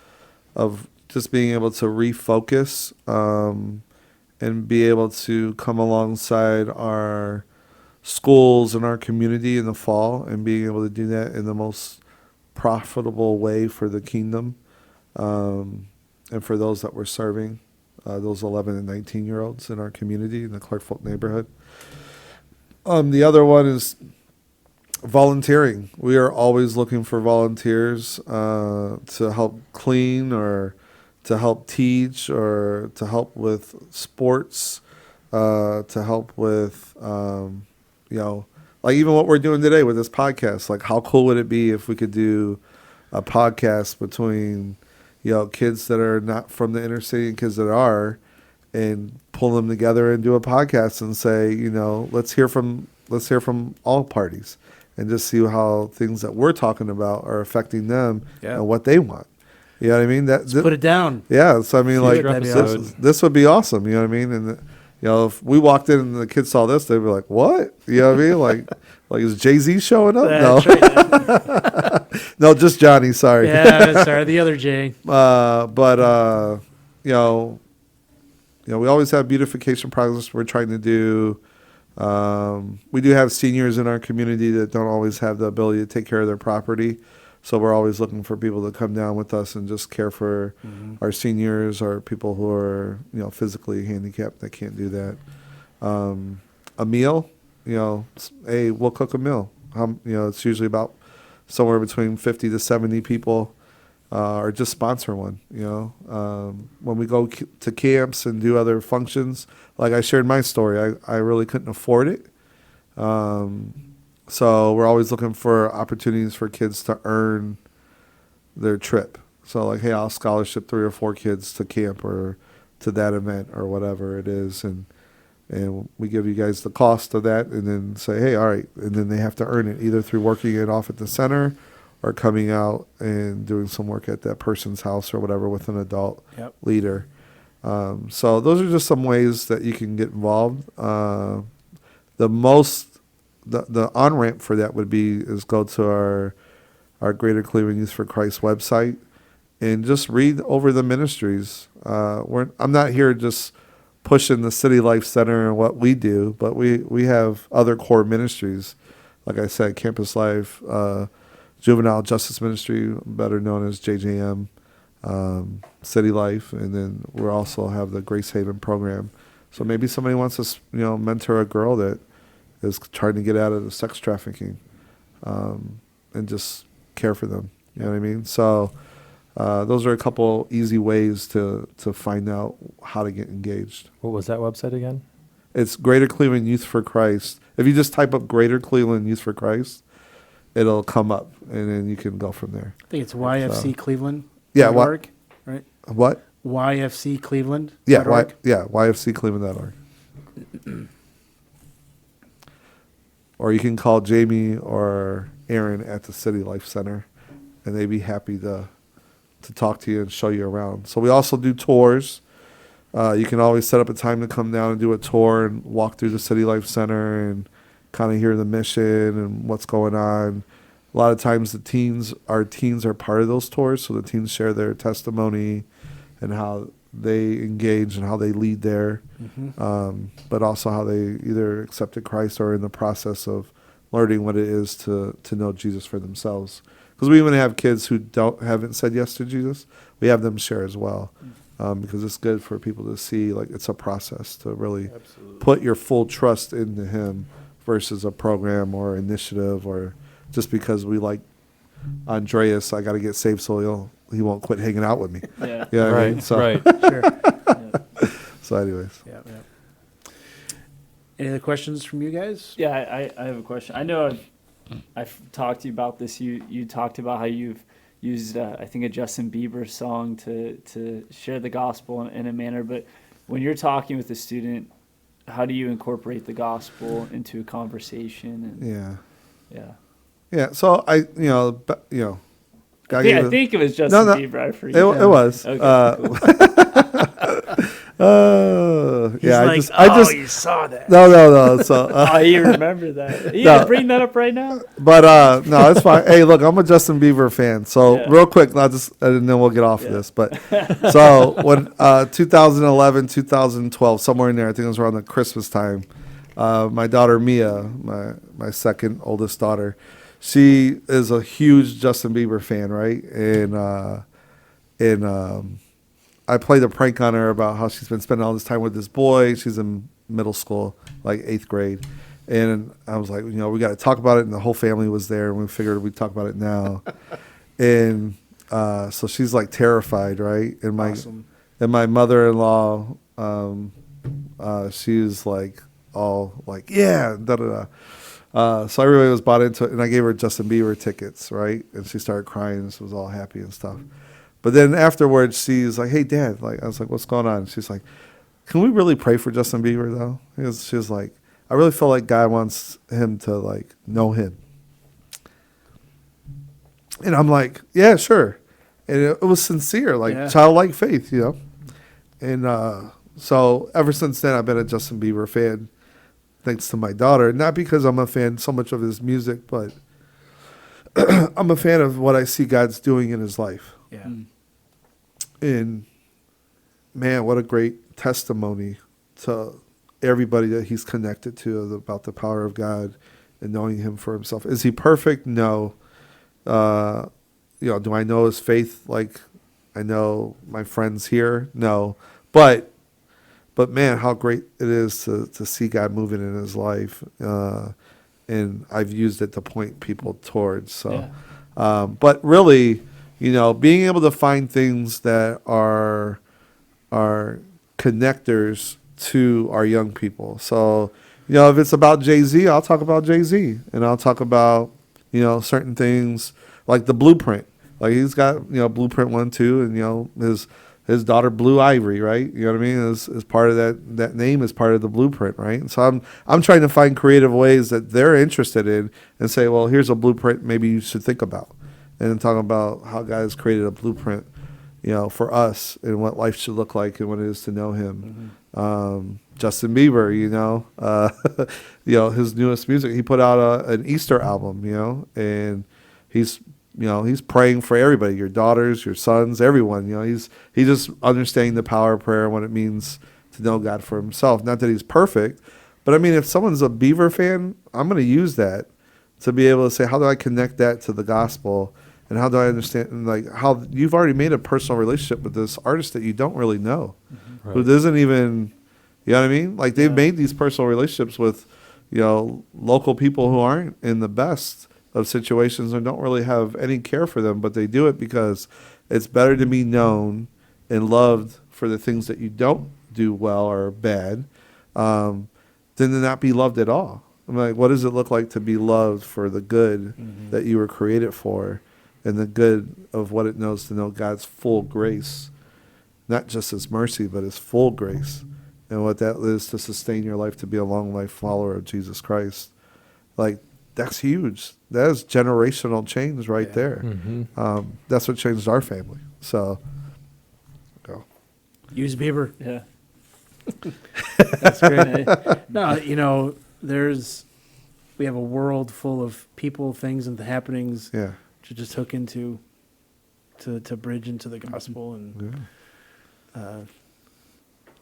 just being able to refocus and be able to come alongside our schools and our community in the fall, and being able to do that in the most profitable way for the kingdom, and for those that we're serving, those 11 and 19-year-olds in our community in the Clarkfolk neighborhood. The other one is volunteering. We are always looking for volunteers to help clean, or to help teach, or to help with sports, to help with, like even what we're doing today with this podcast. Like, how cool would it be if we could do a podcast between, kids that are not from the inner city and kids that are, and pull them together and do a podcast and say, let's hear from all parties, and just see how things that we're talking about are affecting them Yeah. and what they want. You know what I mean? Let's put it down. Yeah, so I mean, like That'd be episode. awesome. this would be awesome. You know what I mean? And if we walked in and the kids saw this, they'd be like, "What?" You know what I mean? Like is Jay-Z showing up? That's No, right. no, just Johnny. Sorry. Yeah, sorry, the other Jay. But we always have beautification projects we're trying to do. We do have seniors in our community that don't always have the ability to take care of their property. So we're always looking for people to come down with us and just care for our seniors or people who are, physically handicapped that can't do that. A meal, hey, we'll cook a meal. It's usually about somewhere between 50 to 70 people, or just sponsor one. When we go to camps and do other functions, like I shared my story, I really couldn't afford it. So we're always looking for opportunities for kids to earn their trip. So like, hey, I'll scholarship 3 or 4 kids to camp or to that event or whatever it is. And we give you guys the cost of that and then say, hey, all right. And then they have to earn it either through working it off at the center or coming out and doing some work at that person's house or whatever with an adult leader. So those are just some ways that you can get involved. The on-ramp for that is go to our Greater Cleveland Youth for Christ website and just read over the ministries. I'm not here just pushing the City Life Center and what we do, but we have other core ministries. Like I said, Campus Life, Juvenile Justice Ministry, better known as JJM, City Life, and then we also have the Grace Haven program. So maybe somebody wants to, mentor a girl that is trying to get out of the sex trafficking, and just care for them. You know what I mean? So those are a couple easy ways to find out how to get engaged. What was that website again? It's Greater Cleveland Youth for Christ. If you just type up Greater Cleveland Youth for Christ, it'll come up, and then you can go from there. I think it's YFC Cleveland. Yeah, .org, right? What? YFC Cleveland. Yeah, YFCCleveland.org. Or you can call Jamie or Aaron at the City Life Center, and they'd be happy to talk to you and show you around. So we also do tours. You can always set up a time to come down and do a tour and walk through the City Life Center and kind of hear the mission and what's going on. A lot of times our teens are part of those tours, so the teens share their testimony and how they engage and how they lead there, but also how they either accepted Christ or in the process of learning what it is to know Jesus for themselves. Because we even have kids who haven't said yes to Jesus. We have them share as well, because it's good for people to see like it's a process to really put your full trust into Him versus a program or initiative or just because we like Andreas, I got to get saved so he won't quit hanging out with me. Yeah. Yeah, Right, I mean? So, right. Sure. So anyways. Yeah. Any other questions from you guys? Yeah, I have a question. I know I've talked to you about this. You talked about how you've used, I think, a Justin Bieber song to share the gospel in a manner. But when you're talking with a student, how do you incorporate the gospel into a conversation? Yeah. So I think it was Justin Bieber. I forget. It was. Okay. He's you saw that. No. So Oh, you remember that? You gonna bring that up right now? But no, it's fine. Hey, look, I'm a Justin Bieber fan. So Yeah. real quick, and then we'll get off of this. But so when 2011, 2012, somewhere in there, I think it was around the Christmas time. My daughter Mia, my second oldest daughter, she is a huge Justin Bieber fan, right? And I played a prank on her about how she's been spending all this time with this boy. She's in middle school, like 8th grade. And I was like, we got to talk about it. And the whole family was there. And we figured we'd talk about it now. And so she's like terrified, right? And my mother-in-law, she's like all like, yeah, da-da-da. So everybody was bought into it. And I gave her Justin Bieber tickets, right? And she started crying. And she was all happy and stuff. But then afterwards, she's like, hey, Dad. Like, I was like, what's going on? She's like, can we really pray for Justin Bieber, though? She was like, I really feel like God wants him to, like, know him. And I'm like, yeah, sure. And it was sincere, like Yeah. childlike faith, you know. And so ever since then, I've been a Justin Bieber fan, thanks to my daughter. Not because I'm a fan so much of his music, but I'm a fan of what I see God's doing in his life. Yeah. And man, what a great testimony to everybody that he's connected to about the power of God and knowing him for himself. Is he perfect? No. Do I know his faith like I know my friends here? No. But man, how great it is to see God moving in his life. And I've used it to point people towards. So, but really, being able to find things that are connectors to our young people. So, if it's about Jay-Z, I'll talk about Jay-Z, and I'll talk about, certain things like the Blueprint. Like he's got, Blueprint 1, 2, and, his daughter Blue Ivory, right? You know what I mean? Is part of that name is part of the Blueprint, right? And so I'm trying to find creative ways that they're interested in and say, well, here's a blueprint maybe you should think about. And then talking about how God has created a blueprint, for us and what life should look like and what it is to know him. Mm-hmm. Justin Bieber, his newest music, he put out an Easter album, and he's praying for everybody, your daughters, your sons, everyone. He's just understanding the power of prayer and what it means to know God for himself. Not that he's perfect, but I mean, if someone's a Beaver fan, I'm going to use that to be able to say, how do I connect that to the gospel? And how do I understand, and like how you've already made a personal relationship with this artist that you don't really know, Mm-hmm. who doesn't even, you know what I mean? Like they've made these personal relationships with, local people who aren't in the best of situations and don't really have any care for them, but they do it because it's better to be known and loved for the things that you don't do well or bad, than to not be loved at all. I'm like, what does it look like to be loved for the good that you were created for and the good of what it knows to know God's full grace, not just his mercy, but his full grace, and what that is to sustain your life to be a long life follower of Jesus Christ. Like, that's huge. That is generational change right there. Mm-hmm. That's what changed our family. So, go. Use Bieber. Yeah. That's great. No, we have a world full of people, things, and the happenings Yeah. to just hook into, to bridge into the gospel and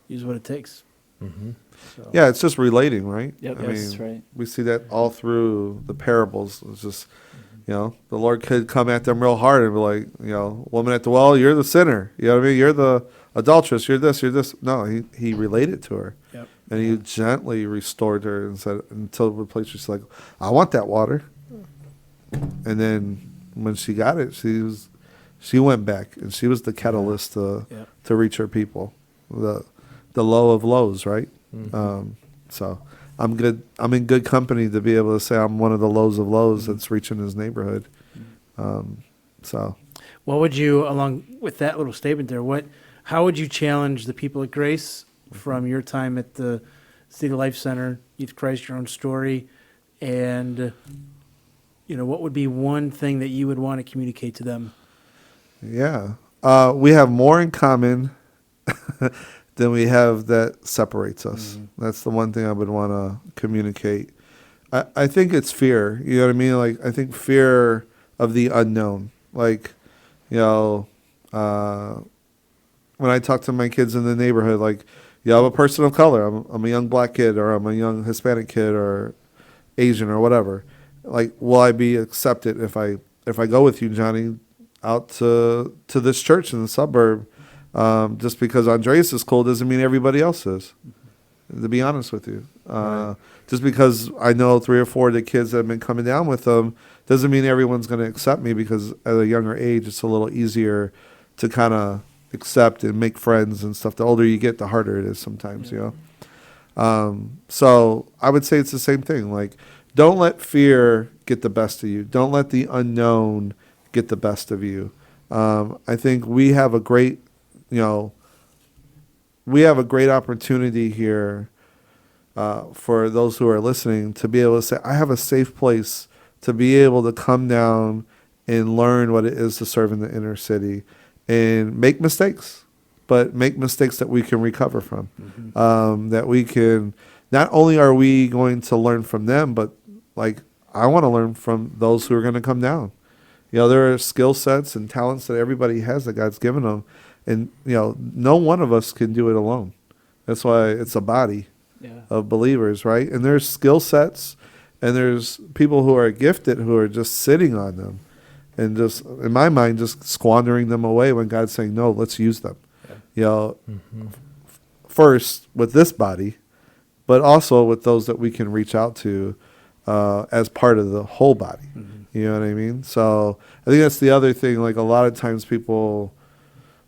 use what it takes. Mm-hmm. So. Yeah, it's just relating, right? Yep, I that's mean, right. we see that all through the parables. It's just, the Lord could come at them real hard and be like, woman at the well, you're the sinner. You know what I mean? You're the adulteress. You're this, you're this. No, he related to her. Yep. And he gently restored her and said, until the place she's like, I want that water. And then when she got it, she went back, and she was the catalyst to reach her people. The low of lows, right? Mm-hmm. So I'm good. I'm in good company to be able to say I'm one of the lows of lows that's reaching his neighborhood. So, what would you, along with that little statement there, how would you challenge the people at Grace from your time at the City Life Center, Youth Christ, your own story, and what would be one thing that you would want to communicate to them? Yeah, we have more in common than we have that separates us. Mm-hmm. That's the one thing I would want to communicate. I think it's fear. You know what I mean? Like, I think fear of the unknown. Like, when I talk to my kids in the neighborhood, like, I'm a person of color. I'm a young black kid, or I'm a young Hispanic kid, or Asian, or whatever. Like, will I be accepted if I go with you, Johnny, out to this church in the suburb? Just because Andreas is cool doesn't mean everybody else is, to be honest with you. Right. Just because I know 3 or 4 of the kids that have been coming down with them doesn't mean everyone's going to accept me, because at a younger age, it's a little easier to kind of accept and make friends and stuff. The older you get, the harder it is sometimes, So I would say it's the same thing. Like, don't let fear get the best of you. Don't let the unknown get the best of you. I think we have a great opportunity here for those who are listening to be able to say, I have a safe place to be able to come down and learn what it is to serve in the inner city and make mistakes, but make mistakes that we can recover from. That we can, not only are we going to learn from them, but like I want to learn from those who are going to come down. There are skill sets and talents that everybody has that God's given them. And, no one of us can do it alone. That's why it's a body of believers, right? And there's skill sets and there's people who are gifted who are just sitting on them and just, in my mind, just squandering them away when God's saying, no, let's use them. First with this body, but also with those that we can reach out to as part of the whole body. You know what I mean? So I think that's the other thing. Like a lot of times people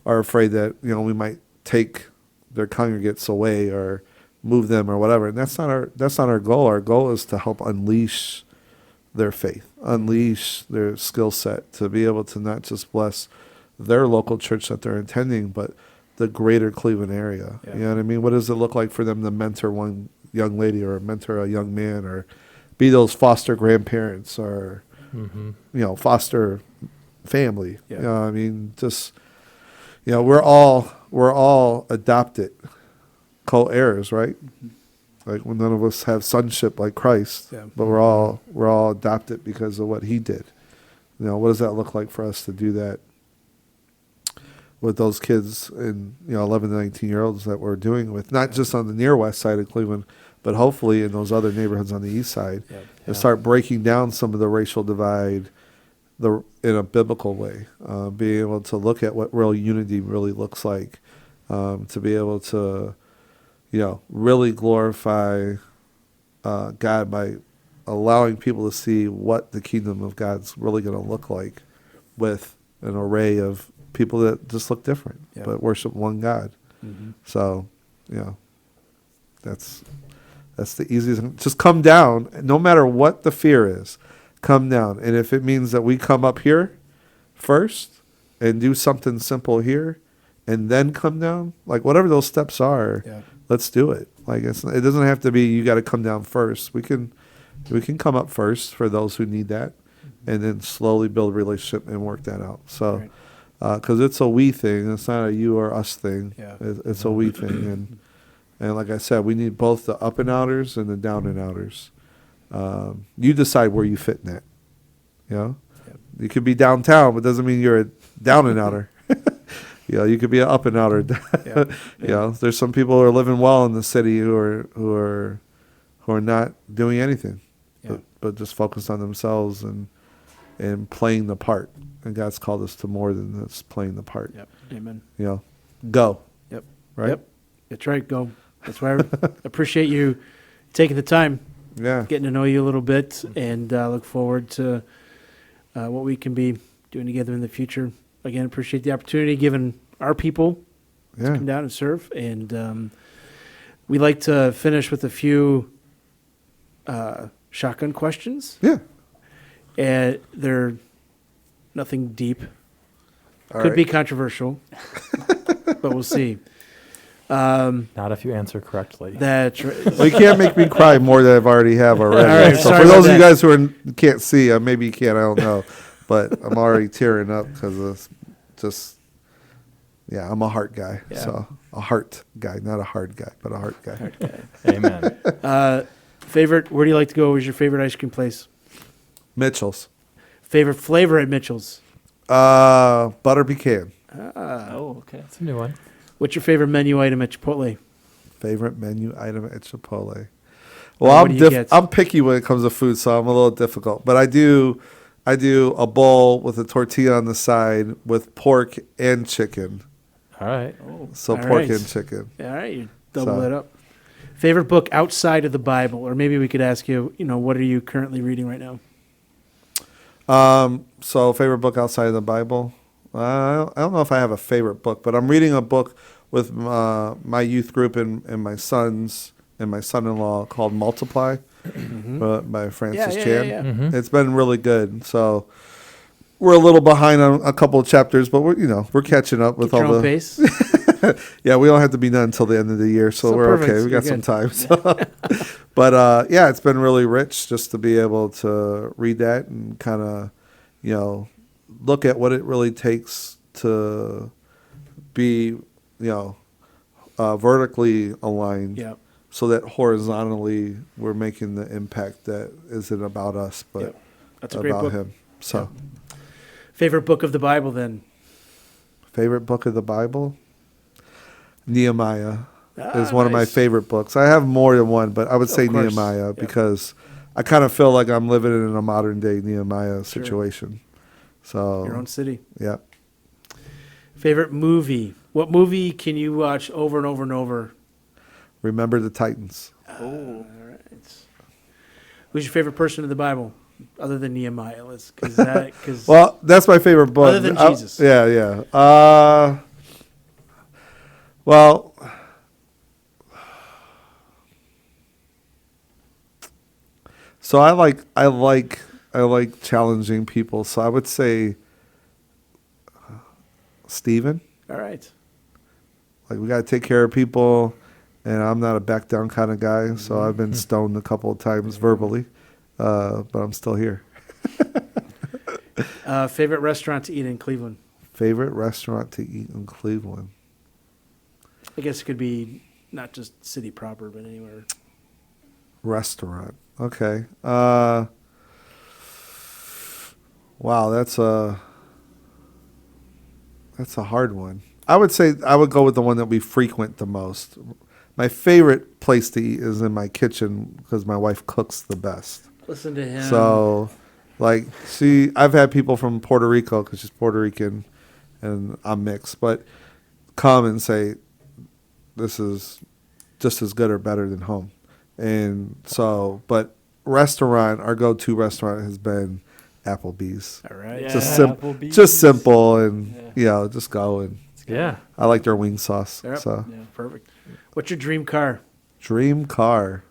are afraid that, we might take their congregates away or move them or whatever. And that's not our goal. Our goal is to help unleash their faith, unleash their skill set to be able to not just bless their local church that they're attending, but the greater Cleveland area. You know what I mean? What does it look like for them to mentor one young lady or mentor a young man or be those foster grandparents or, foster family? I mean, just, we're all adopted co-heirs, right? Like when none of us have sonship like Christ, but we're all adopted because of what he did. What does that look like for us to do that with those kids and 11 to 19-year-olds that we're doing with, not just on the near west side of Cleveland, but hopefully in those other neighborhoods on the east side, and start breaking down some of the racial divide in a biblical way, being able to look at what real unity really looks like, to be able to, really glorify God by allowing people to see what the kingdom of God's really going to look like with an array of people that just look different, but worship one God. So, that's the easiest. Just come down, no matter what the fear is. Come down, and if it means that we come up here first and do something simple here, and then come down, like whatever those steps are, let's do it. Like it doesn't have to be you got to come down first. We can come up first for those who need that, and then slowly build a relationship and work that out. So, because it's a we thing, it's not a you or us thing. It's a we thing, and like I said, we need both the up and outers and the down and outers. You decide where you fit in that. You could be downtown, but doesn't mean you're a down and outer. You could be an up and outer. There's some people who are living well in the city who are not doing anything, but just focused on themselves and playing the part. And God's called us to more than just playing the part. Amen. Go. Right. That's right. Go. That's why I appreciate you taking the time. Getting to know you a little bit, and look forward to what we can be doing together in the future. Again, appreciate the opportunity given our people to come down and serve. And we like to finish with a few shotgun questions. And they're nothing deep. Could be controversial, but we'll see. Not if you answer correctly. That's right. Well, you can't make me cry more than I've already have already. All right, so sorry for those about of you that. guys who can't see, maybe you can, I don't know. But I'm already tearing up because of just, I'm a heart guy. So a heart guy, not a hard guy, but a heart guy. Amen. Favorite, where do you like to go? Where's your favorite ice cream place? Mitchell's. Favorite flavor at Mitchell's? Butter pecan. Oh, okay. That's a new one. What's your favorite menu item at Chipotle? Favorite menu item at Chipotle. What Well, do you get? I'm picky when it comes to food, so I'm a little difficult. But I do a bowl with a tortilla on the side with pork and chicken. All right. So All pork right. and chicken. All right, you double it up. Favorite book outside of the Bible, or maybe we could ask you, what are you currently reading right now? So favorite book outside of the Bible. I don't know if I have a favorite book, but I'm reading a book with my youth group and my sons and my son-in-law called Multiply by Francis Chan. Mm-hmm. It's been really good. So we're a little behind on a couple of chapters, but we're catching up with Keep your all own the pace. Yeah, we don't have to be done until the end of the year, so we're perfect. okay. We You're got some good. time. So. But it's been really rich just to be able to read that and kind of, look at what it really takes to be, vertically aligned. Yep. So that horizontally we're making the impact that isn't about us, but Yep. That's a great about book. him. So, Favorite book of the Bible then? favorite book of the Bible? Nehemiah is Ah, one of my nice. favorite books. I have more than one, but I would say Of course. Nehemiah Yep. because I kind of feel like I'm living in a modern day Nehemiah Sure. situation. So, Your own city. yeah. Favorite movie? What movie can you watch over and over and over? Remember the Titans. All right. Who's your favorite person in the Bible, other than Nehemiah? Because Well, that's my favorite book. Other than Jesus. Yeah. So I like challenging people. So I would say Stephen. all right. Like, we got to take care of people, and I'm not a back down kind of guy. So I've been stoned a couple of times verbally, but I'm still here. Favorite restaurant to eat in Cleveland? Favorite restaurant to eat in Cleveland? I guess it could be not just city proper, but anywhere. Restaurant. Okay. Wow, that's a hard one. I would say I would go with the one that we frequent the most. My favorite place to eat is in my kitchen because my wife cooks the best. Listen to him. So, like, I've had people from Puerto Rico because she's Puerto Rican and I'm mixed, but come and say, this is just as good or better than home. And so, but our go-to restaurant has been Applebee's. All right. Yeah. Just Applebee's. simple and, Yeah. just go. And Yeah. I like their wing sauce. Yep. So, Yeah. Perfect. What's your dream car? dream car.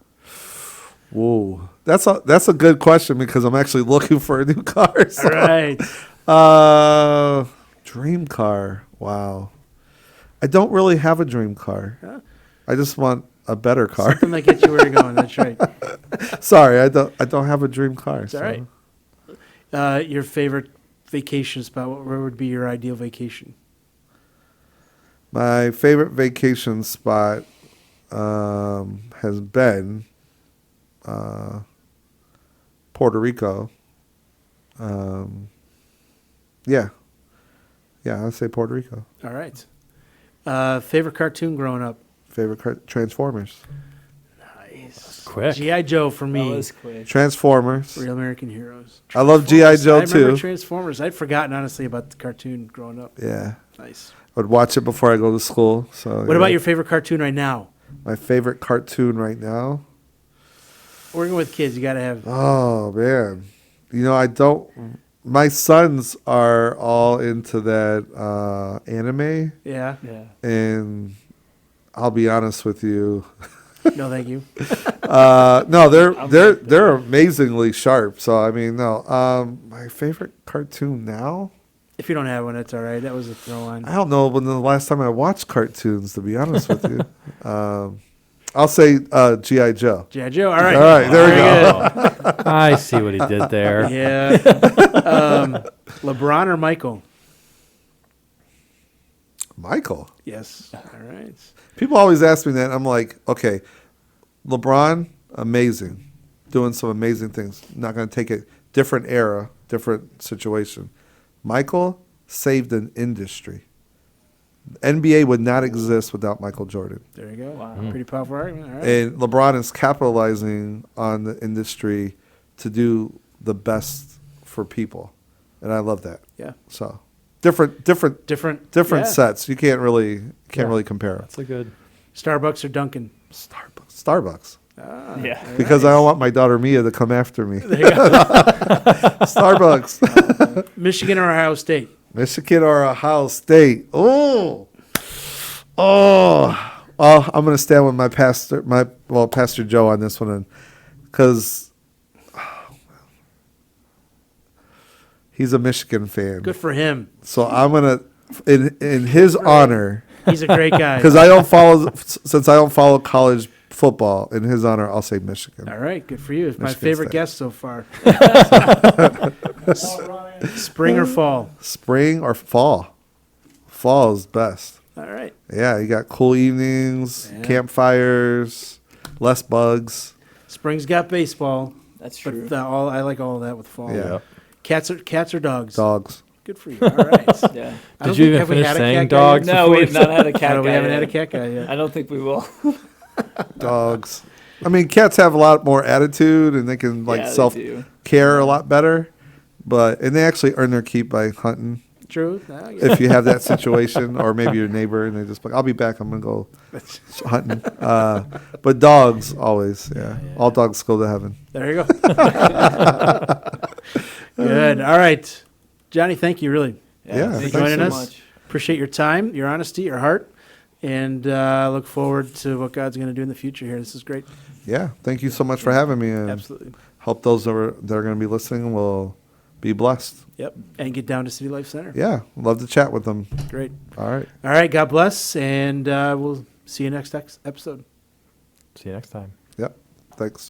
Whoa. That's a good question because I'm actually looking for a new car. So. All right. Dream car. Wow. I don't really have a dream car. Huh? I just want a better car. Something that gets you where you're going. That's right. Sorry, I don't have a dream car. It's all right. Your favorite vacation spot? Where would be your ideal vacation? My favorite vacation spot has been Puerto Rico. Yeah, I'd say Puerto Rico. All right. Favorite cartoon growing up? Favorite Transformers. Nice. Quick. G.I. Joe for That me. was quick. Transformers. Real American Heroes. I love G.I. Joe I remember too. Transformers. I'd forgotten, honestly, about the cartoon growing up. Yeah, Nice. I would watch it before I go to school. So. What about your favorite cartoon right now? My favorite cartoon right now? Working with kids, you got to have. Oh man, I don't. My sons are all into that anime, Yeah. Yeah. and I'll be honest with you. No, thank you. No, they're amazingly sharp. So I mean, no. My favorite cartoon now? If you don't have one, that's all right. That was a throw on. I don't know when the last time I watched cartoons. To be honest with you, I'll say G.I. Joe. G.I. Joe. All right. All right, there we Very go. good. I see what he did there. Yeah. LeBron or Michael? Michael. Yes. All right. People always ask me that. I'm like, okay, LeBron, amazing, doing some amazing things. Not going to take it. Different era, different situation. Michael saved an industry. NBA would not exist without Michael Jordan. There you go. Wow. Pretty powerful argument. All right. And LeBron is capitalizing on the industry to do the best for people. And I love that. Yeah. So different Yeah. sets. You can't really compare them. That's a good. Starbucks or Dunkin'? Starbucks. Ah, Yeah. Because I don't want my daughter Mia to come after me. there you go. Starbucks. Michigan or Ohio State? Michigan or Ohio State. Oh. I'm going to stand with Pastor Joe on this one, because he's a Michigan fan. Good for him. So I'm going to, in his honor, He's a great guy. because since I don't follow college football, in his honor, I'll say Michigan. All right. Good for you. It's my Michigan favorite State. guest so far. Spring or fall? Spring or fall? Fall is best. All right. Yeah, you got cool evenings, Yeah. campfires, less bugs. Spring's got baseball. That's true. But I like all of that with fall. Yeah. Cats or dogs? Dogs. Good for you. All right. Yeah. I don't Did you think- even have we finish had a saying cat guy dogs? yet? No, we have not had a cat No, we guy haven't yet. had a cat guy yet. I don't think we will. Dogs. I mean, cats have a lot more attitude and they can like Yeah, they self do. care a lot better. And they actually earn their keep by hunting. True. No, I get If you have that situation, or maybe your neighbor and they just like, I'll be back. I'm gonna go hunting. But dogs always, yeah. All dogs go to heaven. There you go. Good. All right. Johnny, thank you, really. Yeah, for thanks joining so us. much. Appreciate your time, your honesty, your heart, and look forward to what God's going to do in the future here. This is great. Yeah, thank you so much for having me, and Absolutely. hope those that are going to be listening will be blessed. Yep. And get down to City Life Center. Yeah, love to chat with them. Great. All right. All right. God bless, and we'll see you next episode. See you next time. Yep. Thanks.